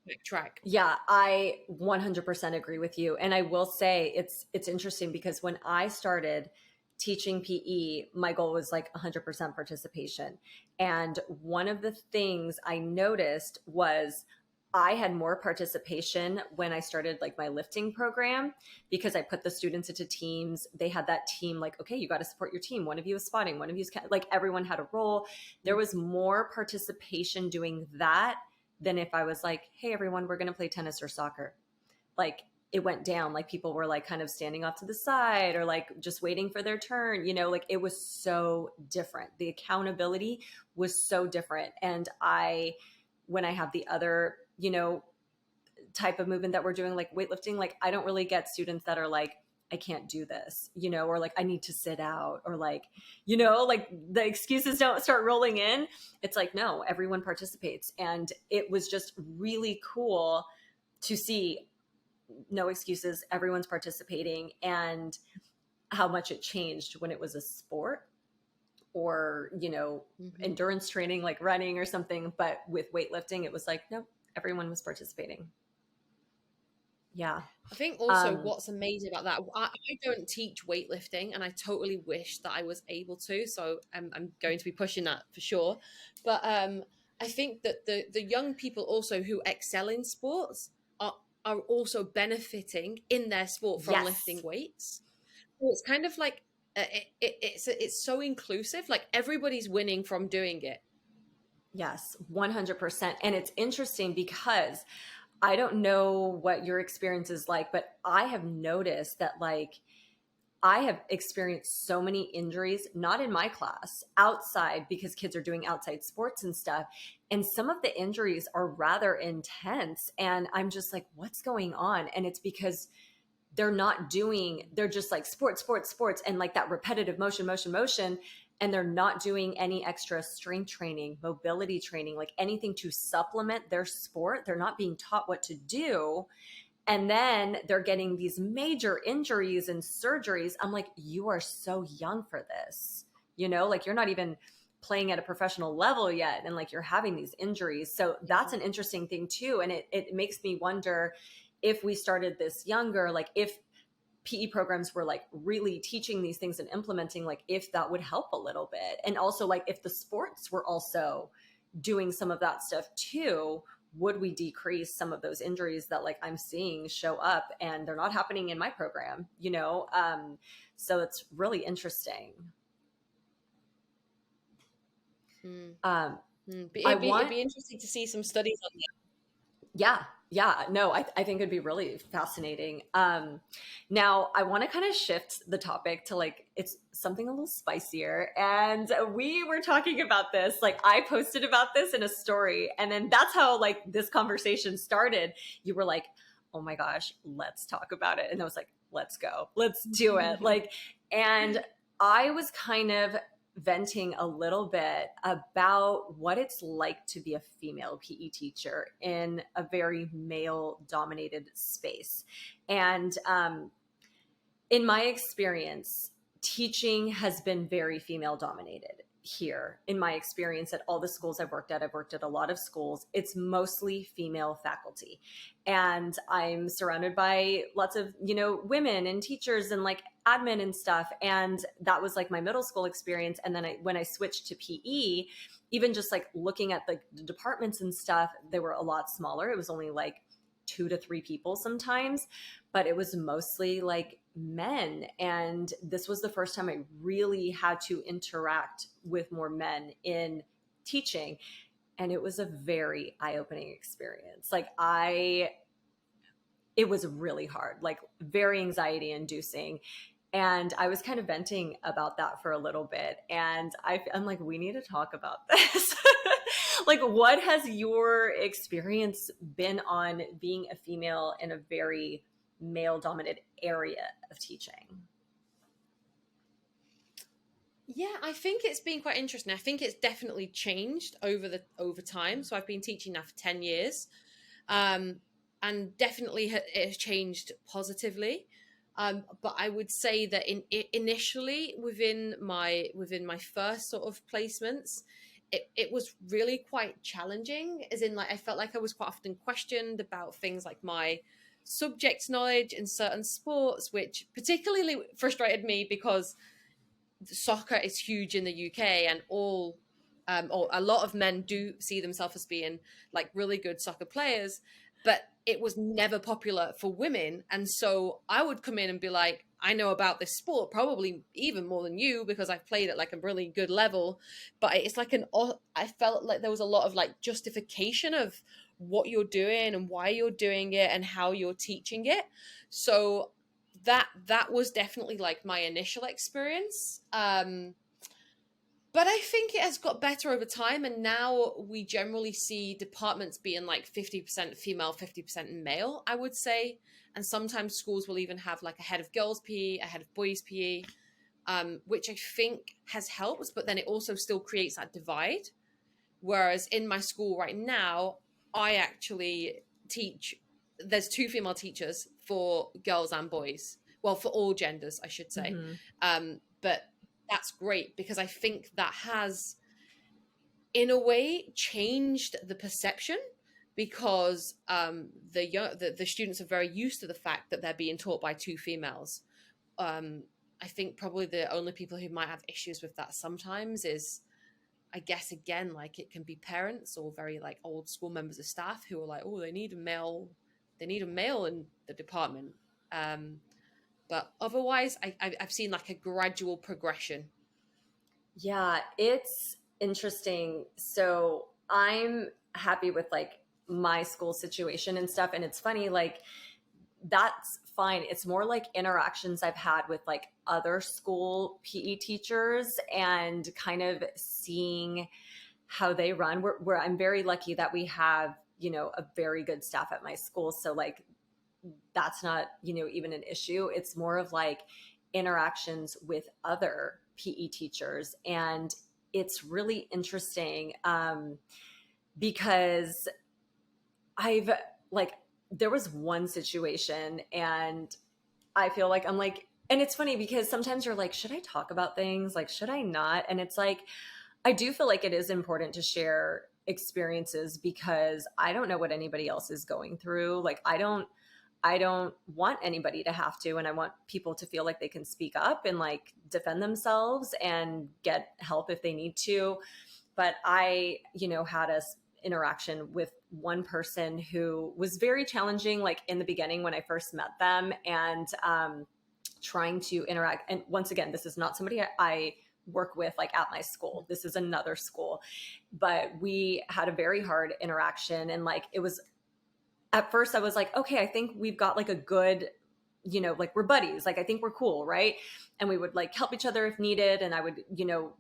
backtrack. Yeah, I 100% agree with you. And I will say it's interesting because when I started teaching PE, my goal was like 100% participation. And one of the things I noticed was I had more participation when I started like my lifting program, because I put the students into teams. They had that team like, okay, you got to support your team. One of you is spotting, one of you is like, everyone had a role. There was more participation doing that than if I was like, hey, everyone, we're going to play tennis or soccer. Like, it went down. Like, people were like kind of standing off to the side or like just waiting for their turn. You know, like it was so different. The accountability was so different. And when I have the other, you know, type of movement that we're doing, like weightlifting, like I don't really get students that are like, I can't do this, you know, or like I need to sit out, or like, you know, like the excuses don't start rolling in. It's like, no, everyone participates. And it was just really cool to see no excuses, everyone's participating, and how much it changed when it was a sport or, you know, endurance training like running or something. But with weightlifting, it was like, no, everyone was participating. Yeah. I think also what's amazing about that, I don't teach weightlifting, and I totally wish that I was able to. So I'm going to be pushing that for sure. But I think that the young people also who excel in sports are also benefiting in their sport from lifting Yes. weights. So it's kind of like it's so inclusive. Like everybody's winning from doing it. Yes, 100%. And it's interesting because I don't know what your experience is like, but I have noticed that like I have experienced so many injuries, not in my class, outside because kids are doing outside sports and stuff. And some of the injuries are rather intense. And I'm just like, what's going on? And it's because they're just like sports, sports, sports, and like that repetitive motion, motion, motion. And they're not doing any extra strength training, mobility training, like anything to supplement their sport. They're not being taught what to do. And then they're getting these major injuries and surgeries. I'm like, you are so young for this. Like you're not even playing at a professional level yet. And like you're having these injuries. So that's an interesting thing too. And it makes me wonder if we started this younger, like if PE programs were like really teaching these things and implementing, like if that would help a little bit. And also like if the sports were also doing some of that stuff too, would we decrease some of those injuries that like I'm seeing show up and they're not happening in my program. So it's really interesting. Mm. um But I it'd want be interesting to see some studies on yeah, no, I think it'd be really fascinating. Now I want to kind of shift the topic to like it's something a little spicier, and we were talking about this, like I posted about this in a story, and then that's how like this conversation started. You were like, oh my gosh, let's talk about it, and I was like, let's go, let's do it. that. Like, and I was kind of venting a little bit about what it's like to be a female PE teacher in a very male dominated space. And in my experience, teaching has been very female dominated here. In my experience at all the schools I've worked at a lot of schools, it's mostly female faculty. And I'm surrounded by lots of, women and teachers and like admin and stuff. And that was like my middle school experience. And then when I switched to PE, even just like looking at the departments and stuff, they were a lot smaller. It was only like 2 to 3 people sometimes, but it was mostly like men. And this was the first time I really had to interact with more men in teaching. And it was a very eye-opening experience. It was really hard, like very anxiety inducing. And I was kind of venting about that for a little bit. And I'm like, we need to talk about this. Like, what has your experience been on being a female in a very male dominated area of teaching? Yeah, I think it's been quite interesting. I think it's definitely changed over time. So I've been teaching now for 10 years. And definitely it has changed positively. But I would say that initially within my first sort of placements, it was really quite challenging, as in like I felt like I was quite often questioned about things like my subject knowledge in certain sports, which particularly frustrated me because soccer is huge in the UK, and or a lot of men do see themselves as being like really good soccer players, but it was never popular for women. And so I would come in and be like, I know about this sport probably even more than you because I've played at like a really good level. But it's like I felt like there was a lot of like justification of what you're doing and why you're doing it and how you're teaching it. So that was definitely like my initial experience. But I think it has got better over time, and now we generally see departments being like 50% female, 50% male, I would say. And sometimes schools will even have like a head of girls PE, a head of boys PE, which I think has helped, but then it also still creates that divide. Whereas in my school right now, I actually teach, there's 2 female teachers for girls and boys. Well, for all genders, I should say. Mm-hmm. But that's great because I think that has, in a way, changed the perception because the students are very used to the fact that they're being taught by 2 females. I think probably the only people who might have issues with that sometimes is I guess again, like it can be parents or very like old school members of staff who are like, oh, they need a male in the department. But otherwise, I've seen like a gradual progression. Yeah, it's interesting. So I'm happy with like my school situation and stuff. And it's funny, like, that's fine. It's more like interactions I've had with like other school PE teachers and kind of seeing how they run. Where I'm very lucky that we have, you know, a very good staff at my school. So like that's not, you know, even an issue. It's more of like interactions with other PE teachers. And it's really interesting because I've like, there was one situation and I feel like I'm like, and it's funny because sometimes you're like, should I talk about things? Like, should I not? And it's like, I do feel like it is important to share experiences because I don't know what anybody else is going through. Like, I don't want anybody to have to, and I want people to feel like they can speak up and like defend themselves and get help if they need to. But I, you know, had a interaction with one person who was very challenging, like in the beginning when I first met them, and trying to interact. And once again, this is not somebody I work with like at my school. This is another school, but we had a very hard interaction, and like it was at first I was like, okay, I think we've got like a good, you know, like we're buddies. Like I think we're cool, right? And we would like help each other if needed, and I would, you know,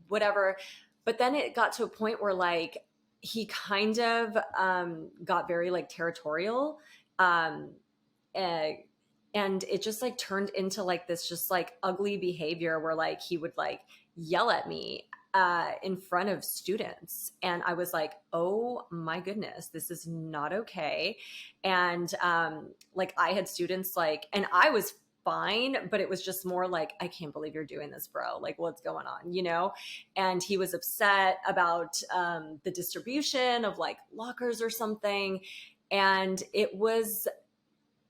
whatever. But then it got to a point where like he kind of got very like territorial. Um, and, and it just like turned into like this just like ugly behavior where like he would like yell at me in front of students. And I was like, oh my goodness, this is not okay. And like I had students like, and I was fine, but it was just more like, I can't believe you're doing this, bro. Like, what's going on, you know? And he was upset about the distribution of like lockers or something. And it was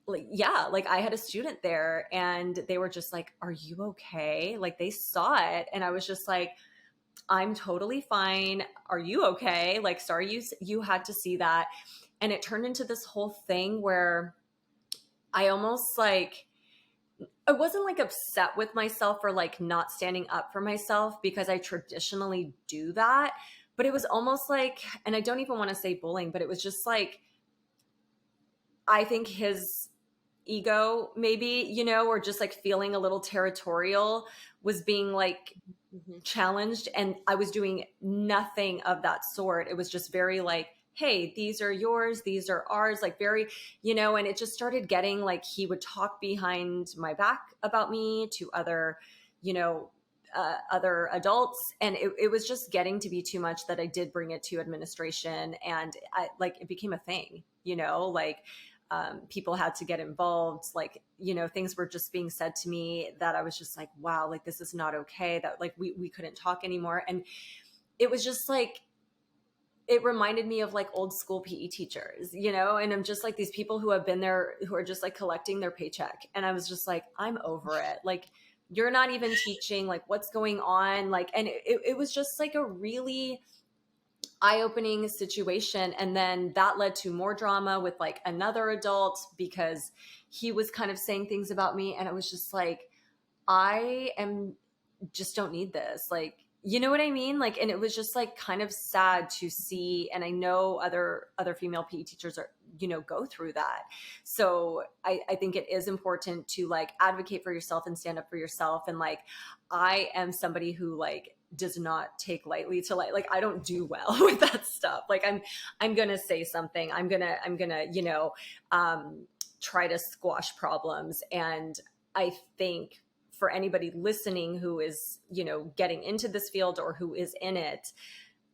like, yeah, like I had a student there and they were just like, are you okay? Like they saw it. And I was just like, I'm totally fine. Are you okay? Like, sorry, you had to see that. And it turned into this whole thing where I almost like, I wasn't like upset with myself for like not standing up for myself because I traditionally do that. But it was almost like, and I don't even want to say bullying, but it was just like, I think his ego maybe, you know, or just like feeling a little territorial was being like Mm-hmm. challenged, and I was doing nothing of that sort. It was just very like, hey, these are yours, these are ours, like very, you know. And it just started getting like he would talk behind my back about me to other, you know, other adults, and it was just getting to be too much that I did bring it to administration, and I like it became a thing, you know, like people had to get involved. Like, you know, things were just being said to me that I was just like, wow, like this is not okay. That like we couldn't talk anymore. And it was just like, it reminded me of like old school PE teachers, you know, and I'm just like these people who have been there who are just like collecting their paycheck. And I was just like, I'm over it. Like, you're not even teaching, like what's going on? Like, and it was just like a really eye-opening situation. And then that led to more drama with like another adult because he was kind of saying things about me, and it was just like, I am just don't need this, like, you know what I mean? Like, and it was just like kind of sad to see. And I know other female PE teachers are, you know, go through that. So I think it is important to like advocate for yourself and stand up for yourself. And like, I am somebody who like does not take lightly to like I don't do well with that stuff. Like I'm gonna say something. I'm gonna, you know, try to squash problems. And I think for anybody listening who is, you know, getting into this field or who is in it,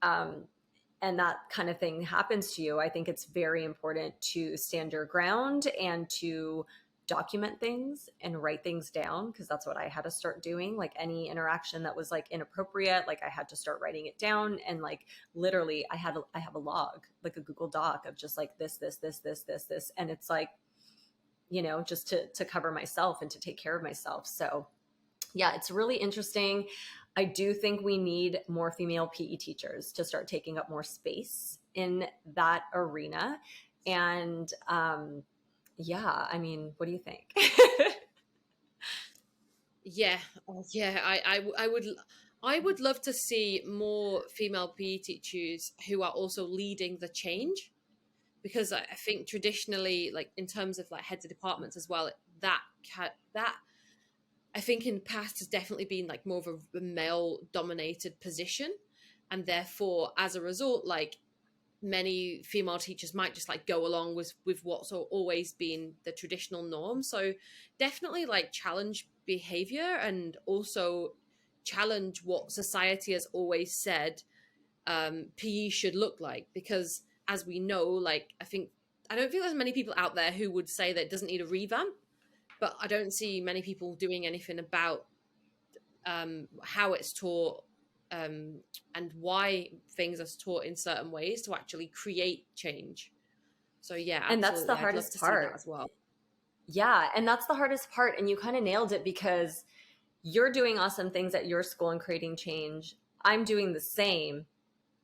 and that kind of thing happens to you, I think it's very important to stand your ground and to document things and write things down, because that's what I had to start doing. Like any interaction that was like inappropriate, like I had to start writing it down. And like literally I have a log, like a Google Doc of just like this. And it's like, you know, just to cover myself and to take care of myself. So yeah, it's really interesting. I do think we need more female PE teachers to start taking up more space in that arena. And yeah, I mean, what do you think? Yeah, oh, yeah. I would love to see more female PE teachers who are also leading the change, because I think traditionally, like in terms of like heads of departments as well, that I think in the past has definitely been like more of a male dominated position, and therefore as a result, like many female teachers might just like go along with what's always been the traditional norm. So definitely like challenge behavior, and also challenge what society has always said PE should look like. Because as we know, like I don't think there's many people out there who would say that it doesn't need a revamp, but I don't see many people doing anything about how it's taught, and why things are taught in certain ways to actually create change. So yeah, And that's the absolutely, I'd love hardest to see that part. as well. Yeah, and that's the hardest part. And you kind of nailed it, because you're doing awesome things at your school and creating change. I'm doing the same,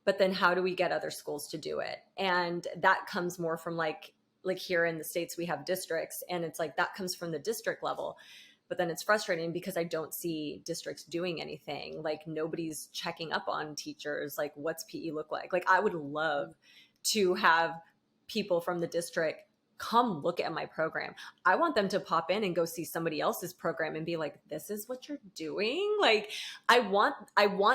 but then how do we get other schools to do it? And that comes more from like here in the States, we have districts, and it's like that comes from the district level. But then it's frustrating because I don't see districts doing anything. Like nobody's checking up on teachers. Like, what's PE look like? Like, I would love to have people from the district come look at my program. I want them to pop in and go see somebody else's program and be like, this is what you're doing. Like, I want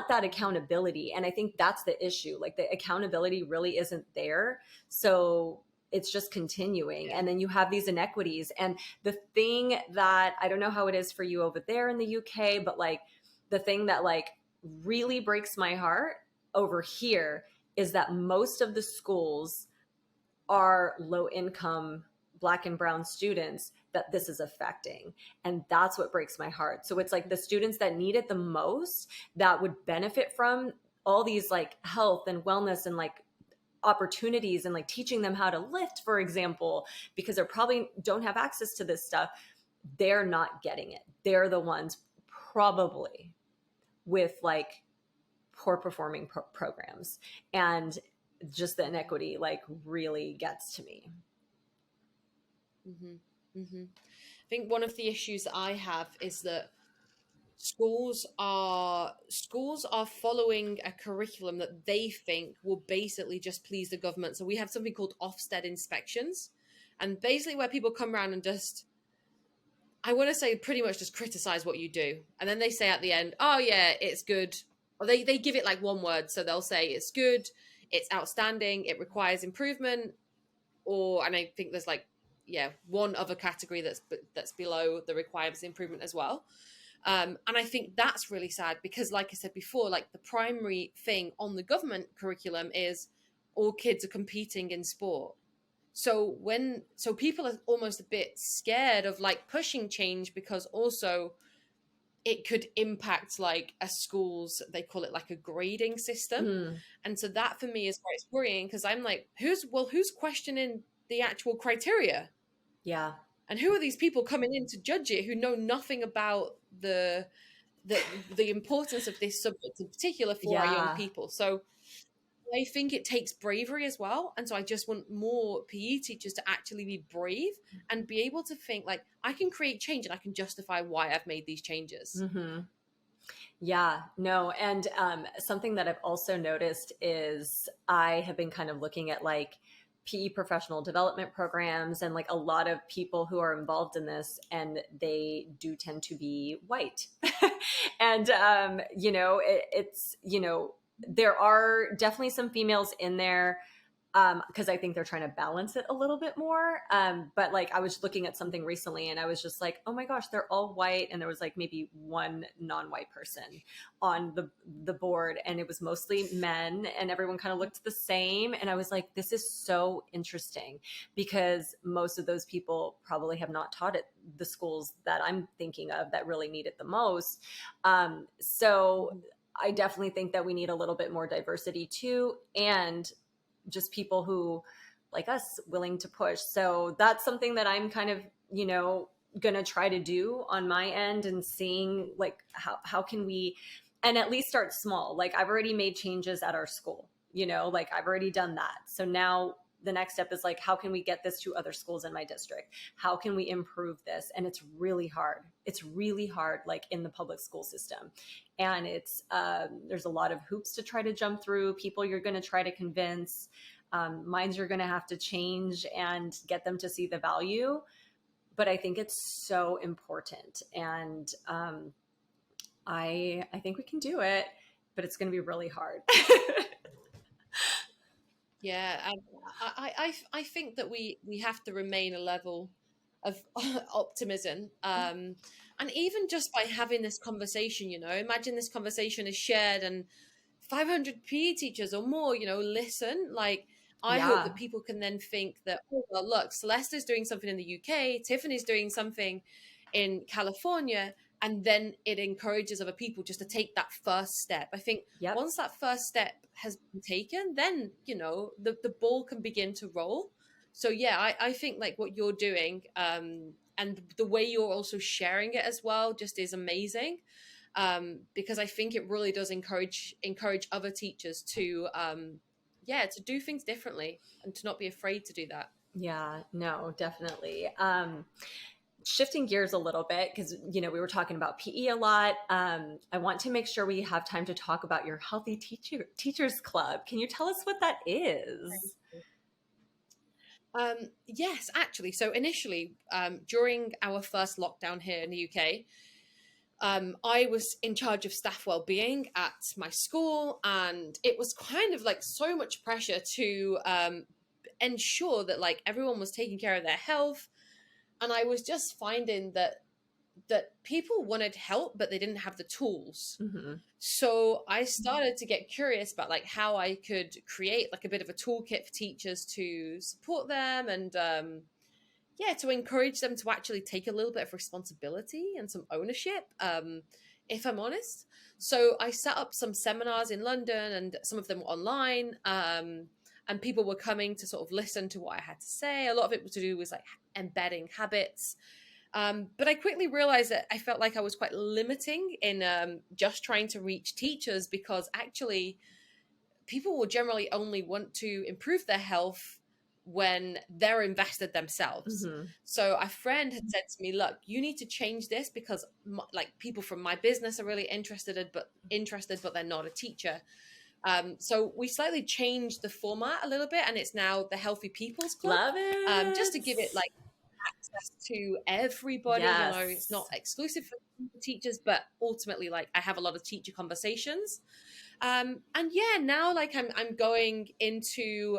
that accountability. And I think that's the issue. Like, the accountability really isn't there. So it's just continuing. And then you have these inequities. And the thing that, I don't know how it is for you over there in the UK, but like the thing that like really breaks my heart over here is that most of the schools are low income Black and brown students that this is affecting. And that's what breaks my heart. So it's like the students that need it the most, that would benefit from all these like health and wellness and like opportunities, and like teaching them how to lift, for example, because they probably don't have access to this stuff. They're not getting it. They're the ones probably with like poor performing programs. And just the inequity like really gets to me. Mm-hmm. Mm-hmm. I think one of the issues that I have is that schools are following a curriculum that they think will basically just please the government. So we have something called Ofsted inspections, and basically where people come around and just, I want to say, pretty much just criticize what you do, and then they say at the end, oh yeah, it's good, or they give it like one word. So they'll say it's good, it's outstanding, it requires improvement, or, and I think there's like, yeah, one other category that's below the requires improvement as well. And I think that's really sad, because like I said before, like the primary thing on the government curriculum is all kids are competing in sport. So people are almost a bit scared of like pushing change, because also it could impact like a school's, they call it like a grading system. Mm, And so that for me is quite worrying, because I'm like, who's questioning the actual criteria? yeah. And who are these people coming in to judge it who know nothing about the the the importance of this subject in particular for our young Yeah. people? So I think it takes bravery as well. And so I just want more PE teachers to actually be brave and be able to think like, I can create change and I can justify why I've made these changes. Mm-hmm. Yeah, no. And something that I've also noticed is I have been kind of looking at like PE professional development programs, and like a lot of people who are involved in this, and they do tend to be white. And, it's, there are definitely some females in there, because I think they're trying to balance it a little bit more. But like I was looking at something recently, and I was just like, oh my gosh, they're all white, and there was like maybe one non-white person on the board, and it was mostly men, and everyone kind of looked the same. And I was like, this is so interesting, because most of those people probably have not taught at the schools that I'm thinking of that really need it the most. So I definitely think that we need a little bit more diversity too, and just people who like us willing to push. So that's something that I'm kind of, gonna try to do on my end, and seeing like how can we and at least start small. Like I've already made changes at our school, like I've already done that. So now the next step is like, how can we get this to other schools in my district? How can we improve this? And it's really hard. It's really hard, like in the public school system. And there's a lot of hoops to try to jump through, people you're going to try to convince, minds you're going to have to change and get them to see the value. But I think it's so important. And I think we can do it, but it's going to be really hard. Yeah, I think that we have to remain a level of optimism, and even just by having this conversation, imagine this conversation is shared and 500 PE teachers or more, listen. Like, I hope Yeah. that people can then think that, oh, well, look, Celeste is doing something in the UK, Tiffany's doing something in California, and then it encourages other people just to take that first step. I think Yep. once that first step has been taken, then, the ball can begin to roll. So, yeah, I think like what you're doing, and the way you're also sharing it as well just is amazing. Because I think it really does encourage other teachers to to do things differently and to not be afraid to do that. Yeah, no, definitely. Shifting gears a little bit, because we were talking about PE a lot. I want to make sure we have time to talk about your Healthy Teachers Club. Can you tell us what that is? Yes, actually. So initially, during our first lockdown here in the UK, I was in charge of staff well-being at my school, and it was kind of like so much pressure to ensure that like everyone was taking care of their health. And I was just finding that people wanted help, but they didn't have the tools. Mm-hmm. So I started to get curious about like how I could create like a bit of a toolkit for teachers to support them, and to encourage them to actually take a little bit of responsibility and some ownership, if I'm honest. So I set up some seminars in London, and some of them were online, and people were coming to sort of listen to what I had to say. A lot of it was to do with like embedding habits. But I quickly realized that I felt like I was quite limiting in just trying to reach teachers, because actually people will generally only want to improve their health when they're invested themselves. Mm-hmm. So a friend had said to me, look, you need to change this, because like people from my business are really interested, but they're not a teacher. So we slightly changed the format a little bit, and it's now the Healthy People's Club. Love it. Just to give it like access to everybody. Yes. It's not exclusive for teachers, but ultimately like I have a lot of teacher conversations. And yeah, now like I'm going into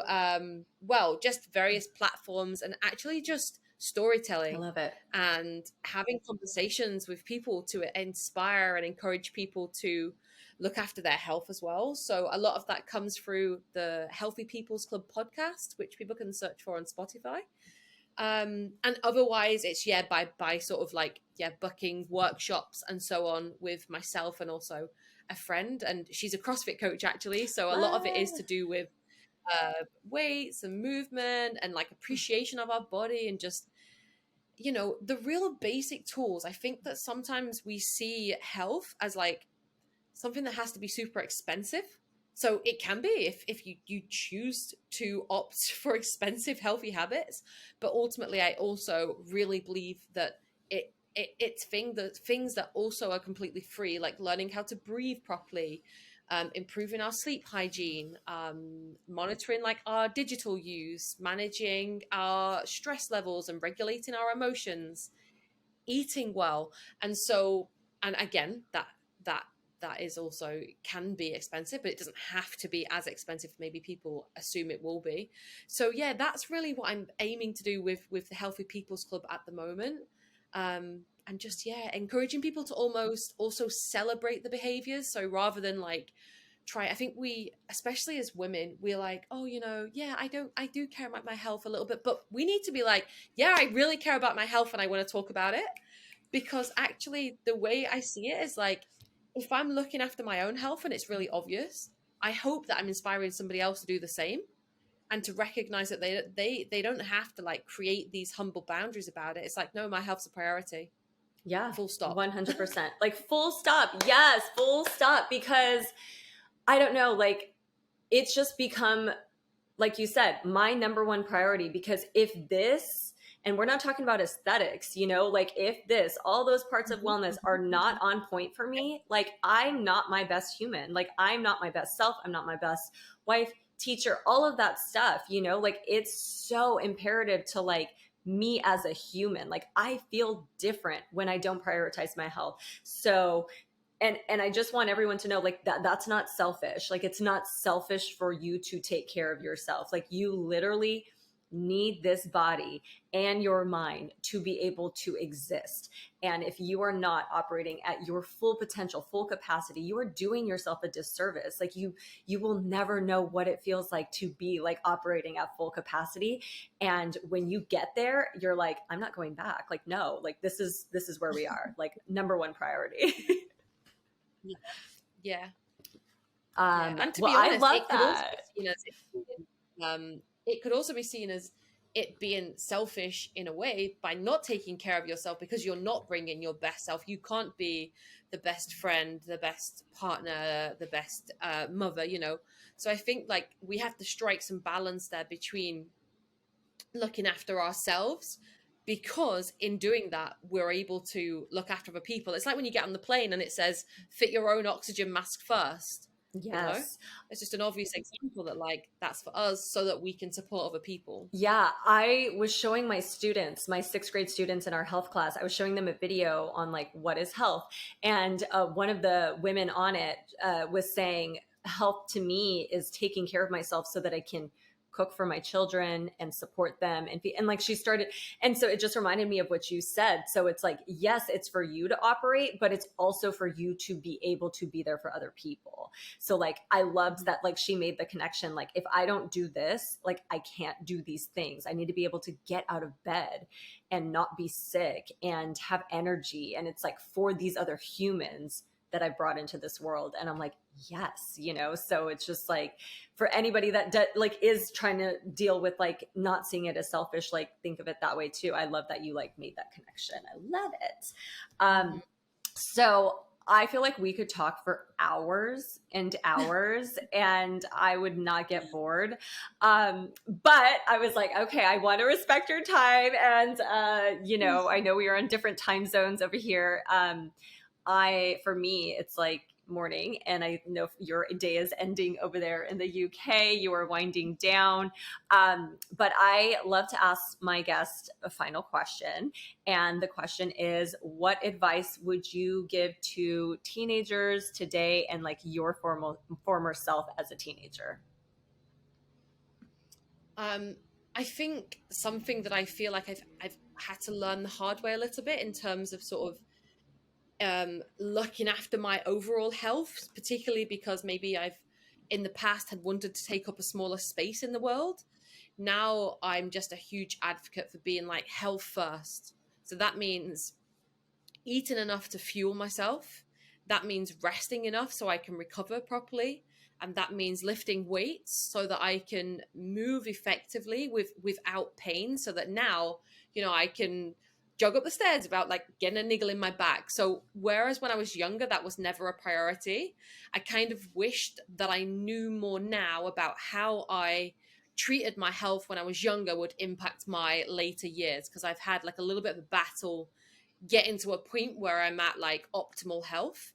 just various platforms, and actually just storytelling. I love it. And having conversations with people to inspire and encourage people to look after their health as well. So a lot of that comes through the Healthy People's Club podcast, which people can search for on Spotify. And otherwise it's by sort of like booking workshops and so on with myself, and also a friend, and she's a CrossFit coach actually, so a lot of it is to do with weights and movement and like appreciation of our body, and just the real basic tools. I think that sometimes we see health as like something that has to be super expensive. So it can be if you choose to opt for expensive, healthy habits. But ultimately, I also really believe that it's things that also are completely free, like learning how to breathe properly, improving our sleep hygiene, monitoring like our digital use, managing our stress levels and regulating our emotions, eating well. And again, that is also can be expensive, but it doesn't have to be as expensive maybe people assume it will be. So yeah, that's really what I'm aiming to do with the Healthy People's Club at the moment. And just encouraging people to almost also celebrate the behaviors. So rather than like I think we, especially as women, we're like, oh, I do care about my health a little bit, but we need to be like, I really care about my health and I want to talk about it. Because actually the way I see it is like, if I'm looking after my own health and it's really obvious, I hope that I'm inspiring somebody else to do the same, and to recognize that they don't have to like create these humble boundaries about it. It's like, no, my health's a priority. Yeah, Full stop. 100%. Like full stop. Yes, full stop. Because I don't know, like it's just become, like you said, my number one priority. Because if this, and we're not talking about aesthetics, you know, like if this, all those parts of wellness are not on point for me, like I'm not my best human. Like I'm not my best self. I'm not my best wife, teacher, all of that stuff, you know, like it's so imperative to like me as a human. Like I feel different when I don't prioritize my health. So and I just want everyone to know like that's not selfish. Like it's not selfish for you to take care of yourself. Like you literally need this body and your mind to be able to exist. And if you are not operating at your full potential, full capacity, you are doing yourself a disservice. Like you will never know what it feels like to be like operating at full capacity. And when you get there, you're like, I'm not going back. Like no, like this is where we are. Like number one priority. Yeah. Yeah. And to Well, be I honest, love it could also that. be seen as it could also be seen as it being selfish in a way by not taking care of yourself, because you're not bringing your best self. You can't be the best friend, the best partner, the best mother, you know. So I think like we have to strike some balance there between looking after ourselves, because in doing that we're able to look after other people. It's like when you get on the plane and it says fit your own oxygen mask first, you know. Yes. It's just an obvious example that like that's for us so that we can support other people. Yeah, I was showing my students, my sixth grade students in our health class, I was showing them a video on like, what is health? And one of the women on it was saying, health to me is taking care of myself so that I can cook for my children and support them and like she started, and so it just reminded me of what you said. So it's like, yes, it's for you to operate, but it's also for you to be able to be there for other people. So like I loved that, like she made the connection, like if I don't do this, like I can't do these things. I need to be able to get out of bed and not be sick and have energy, and it's like for these other humans that I brought into this world. And I'm like, yes, you know. So it's just like for anybody that like is trying to deal with like not seeing it as selfish, like think of it that way too. I love that you like made that connection. I love it. Mm-hmm. So I feel like we could talk for hours and hours and I would not get bored. But I was like, okay, I want to respect your time. And, you know, I know we are on different time zones over here. For me, it's like morning, and I know your day is ending over there in the UK. You are winding down. But I love to ask my guest a final question. And the question is, what advice would you give to teenagers today and like your former self as a teenager? I think something that I feel like I've had to learn the hard way a little bit in terms of sort of looking after my overall health, particularly because maybe I've in the past had wanted to take up a smaller space in the world. Now I'm just a huge advocate for being like health first. So that means eating enough to fuel myself. That means resting enough so I can recover properly. And that means lifting weights so that I can move effectively without pain, so that now, you know, I can jog up the stairs without like getting a niggle in my back. So whereas when I was younger, that was never a priority, I kind of wished that I knew more now about how I treated my health when I was younger would impact my later years, because I've had like a little bit of a battle getting to a point where I'm at like optimal health,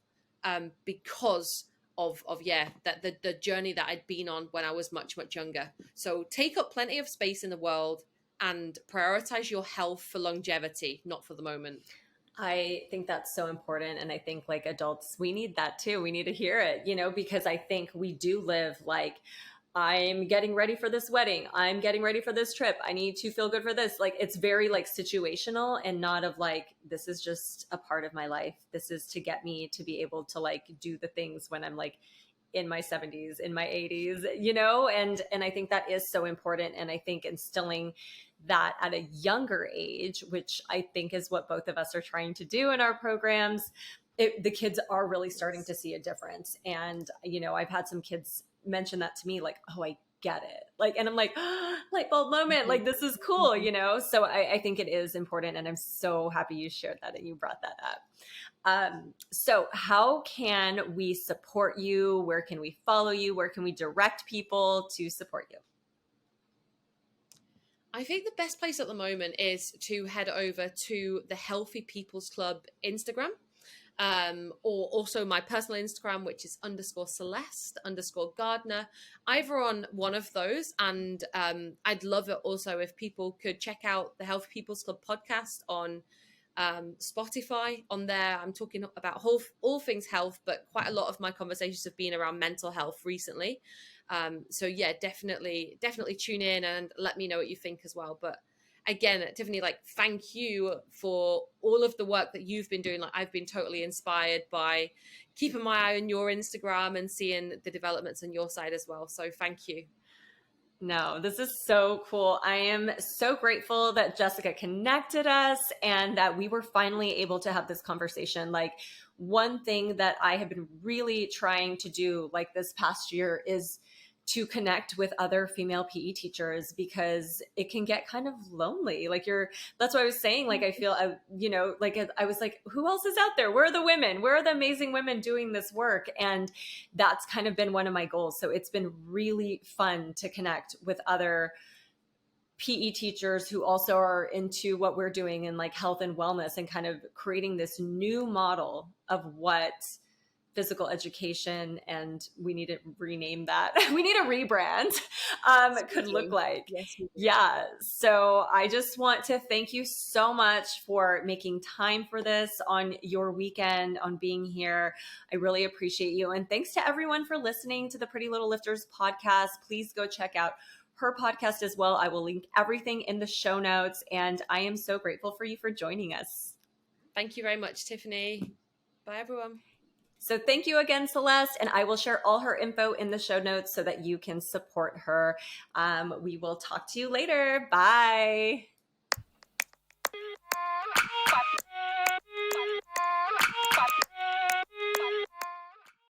because of yeah, that the journey that I'd been on when I was much younger. So take up plenty of space in the world and prioritize your health for longevity, not for the moment. I think that's so important. And I think like adults, we need that too. We need to hear it, you know, because I think we do live like, I'm getting ready for this wedding. I'm getting ready for this trip. I need to feel good for this. Like it's very like situational and not of like, this is just a part of my life. This is to get me to be able to like do the things when I'm like in my 70s, in my 80s, you know? And I think that is so important. And I think instilling that at a younger age, which I think is what both of us are trying to do in our programs, the kids are really starting to see a difference. And, you know, I've had some kids mention that to me, like, oh, get it. Like, and I'm like, light bulb moment, like, this is cool, you know? So I think it is important. And I'm so happy you shared that and you brought that up. So how can we support you? Where can we follow you? Where can we direct people to support you? I think the best place at the moment is to head over to the Healthy People's Club Instagram. Or also my personal Instagram, which is _Celeste_Gardner, either on one of those. And I'd love it also if people could check out the Healthy People's Club podcast on Spotify. On there, I'm talking about all things health, but quite a lot of my conversations have been around mental health recently. So yeah, definitely tune in and let me know what you think as well. But again, Tiffany, like, thank you for all of the work that you've been doing. Like, I've been totally inspired by keeping my eye on your Instagram and seeing the developments on your side as well. So thank you. No, this is so cool. I am so grateful that Jessica connected us and that we were finally able to have this conversation. Like, one thing that I have been really trying to do like this past year is to connect with other female PE teachers, because it can get kind of lonely. Like, that's what I was saying. Like, I feel, like I was like, who else is out there? Where are the women? Where are the amazing women doing this work? And that's kind of been one of my goals. So it's been really fun to connect with other PE teachers who also are into what we're doing in like health and wellness, and kind of creating this new model of what physical education, and we need to rename that. We need a rebrand, could look like. Yes, yeah. So I just want to thank you so much for making time for this on your weekend, on being here. I really appreciate you. And thanks to everyone for listening to the Pretty Little Lifters podcast. Please go check out her podcast as well. I will link everything in the show notes. And I am so grateful for you for joining us. Thank you very much, Tiffany. Bye, everyone. So thank you again, Celeste, and I will share all her info in the show notes so that you can support her. We will talk to you later. Bye.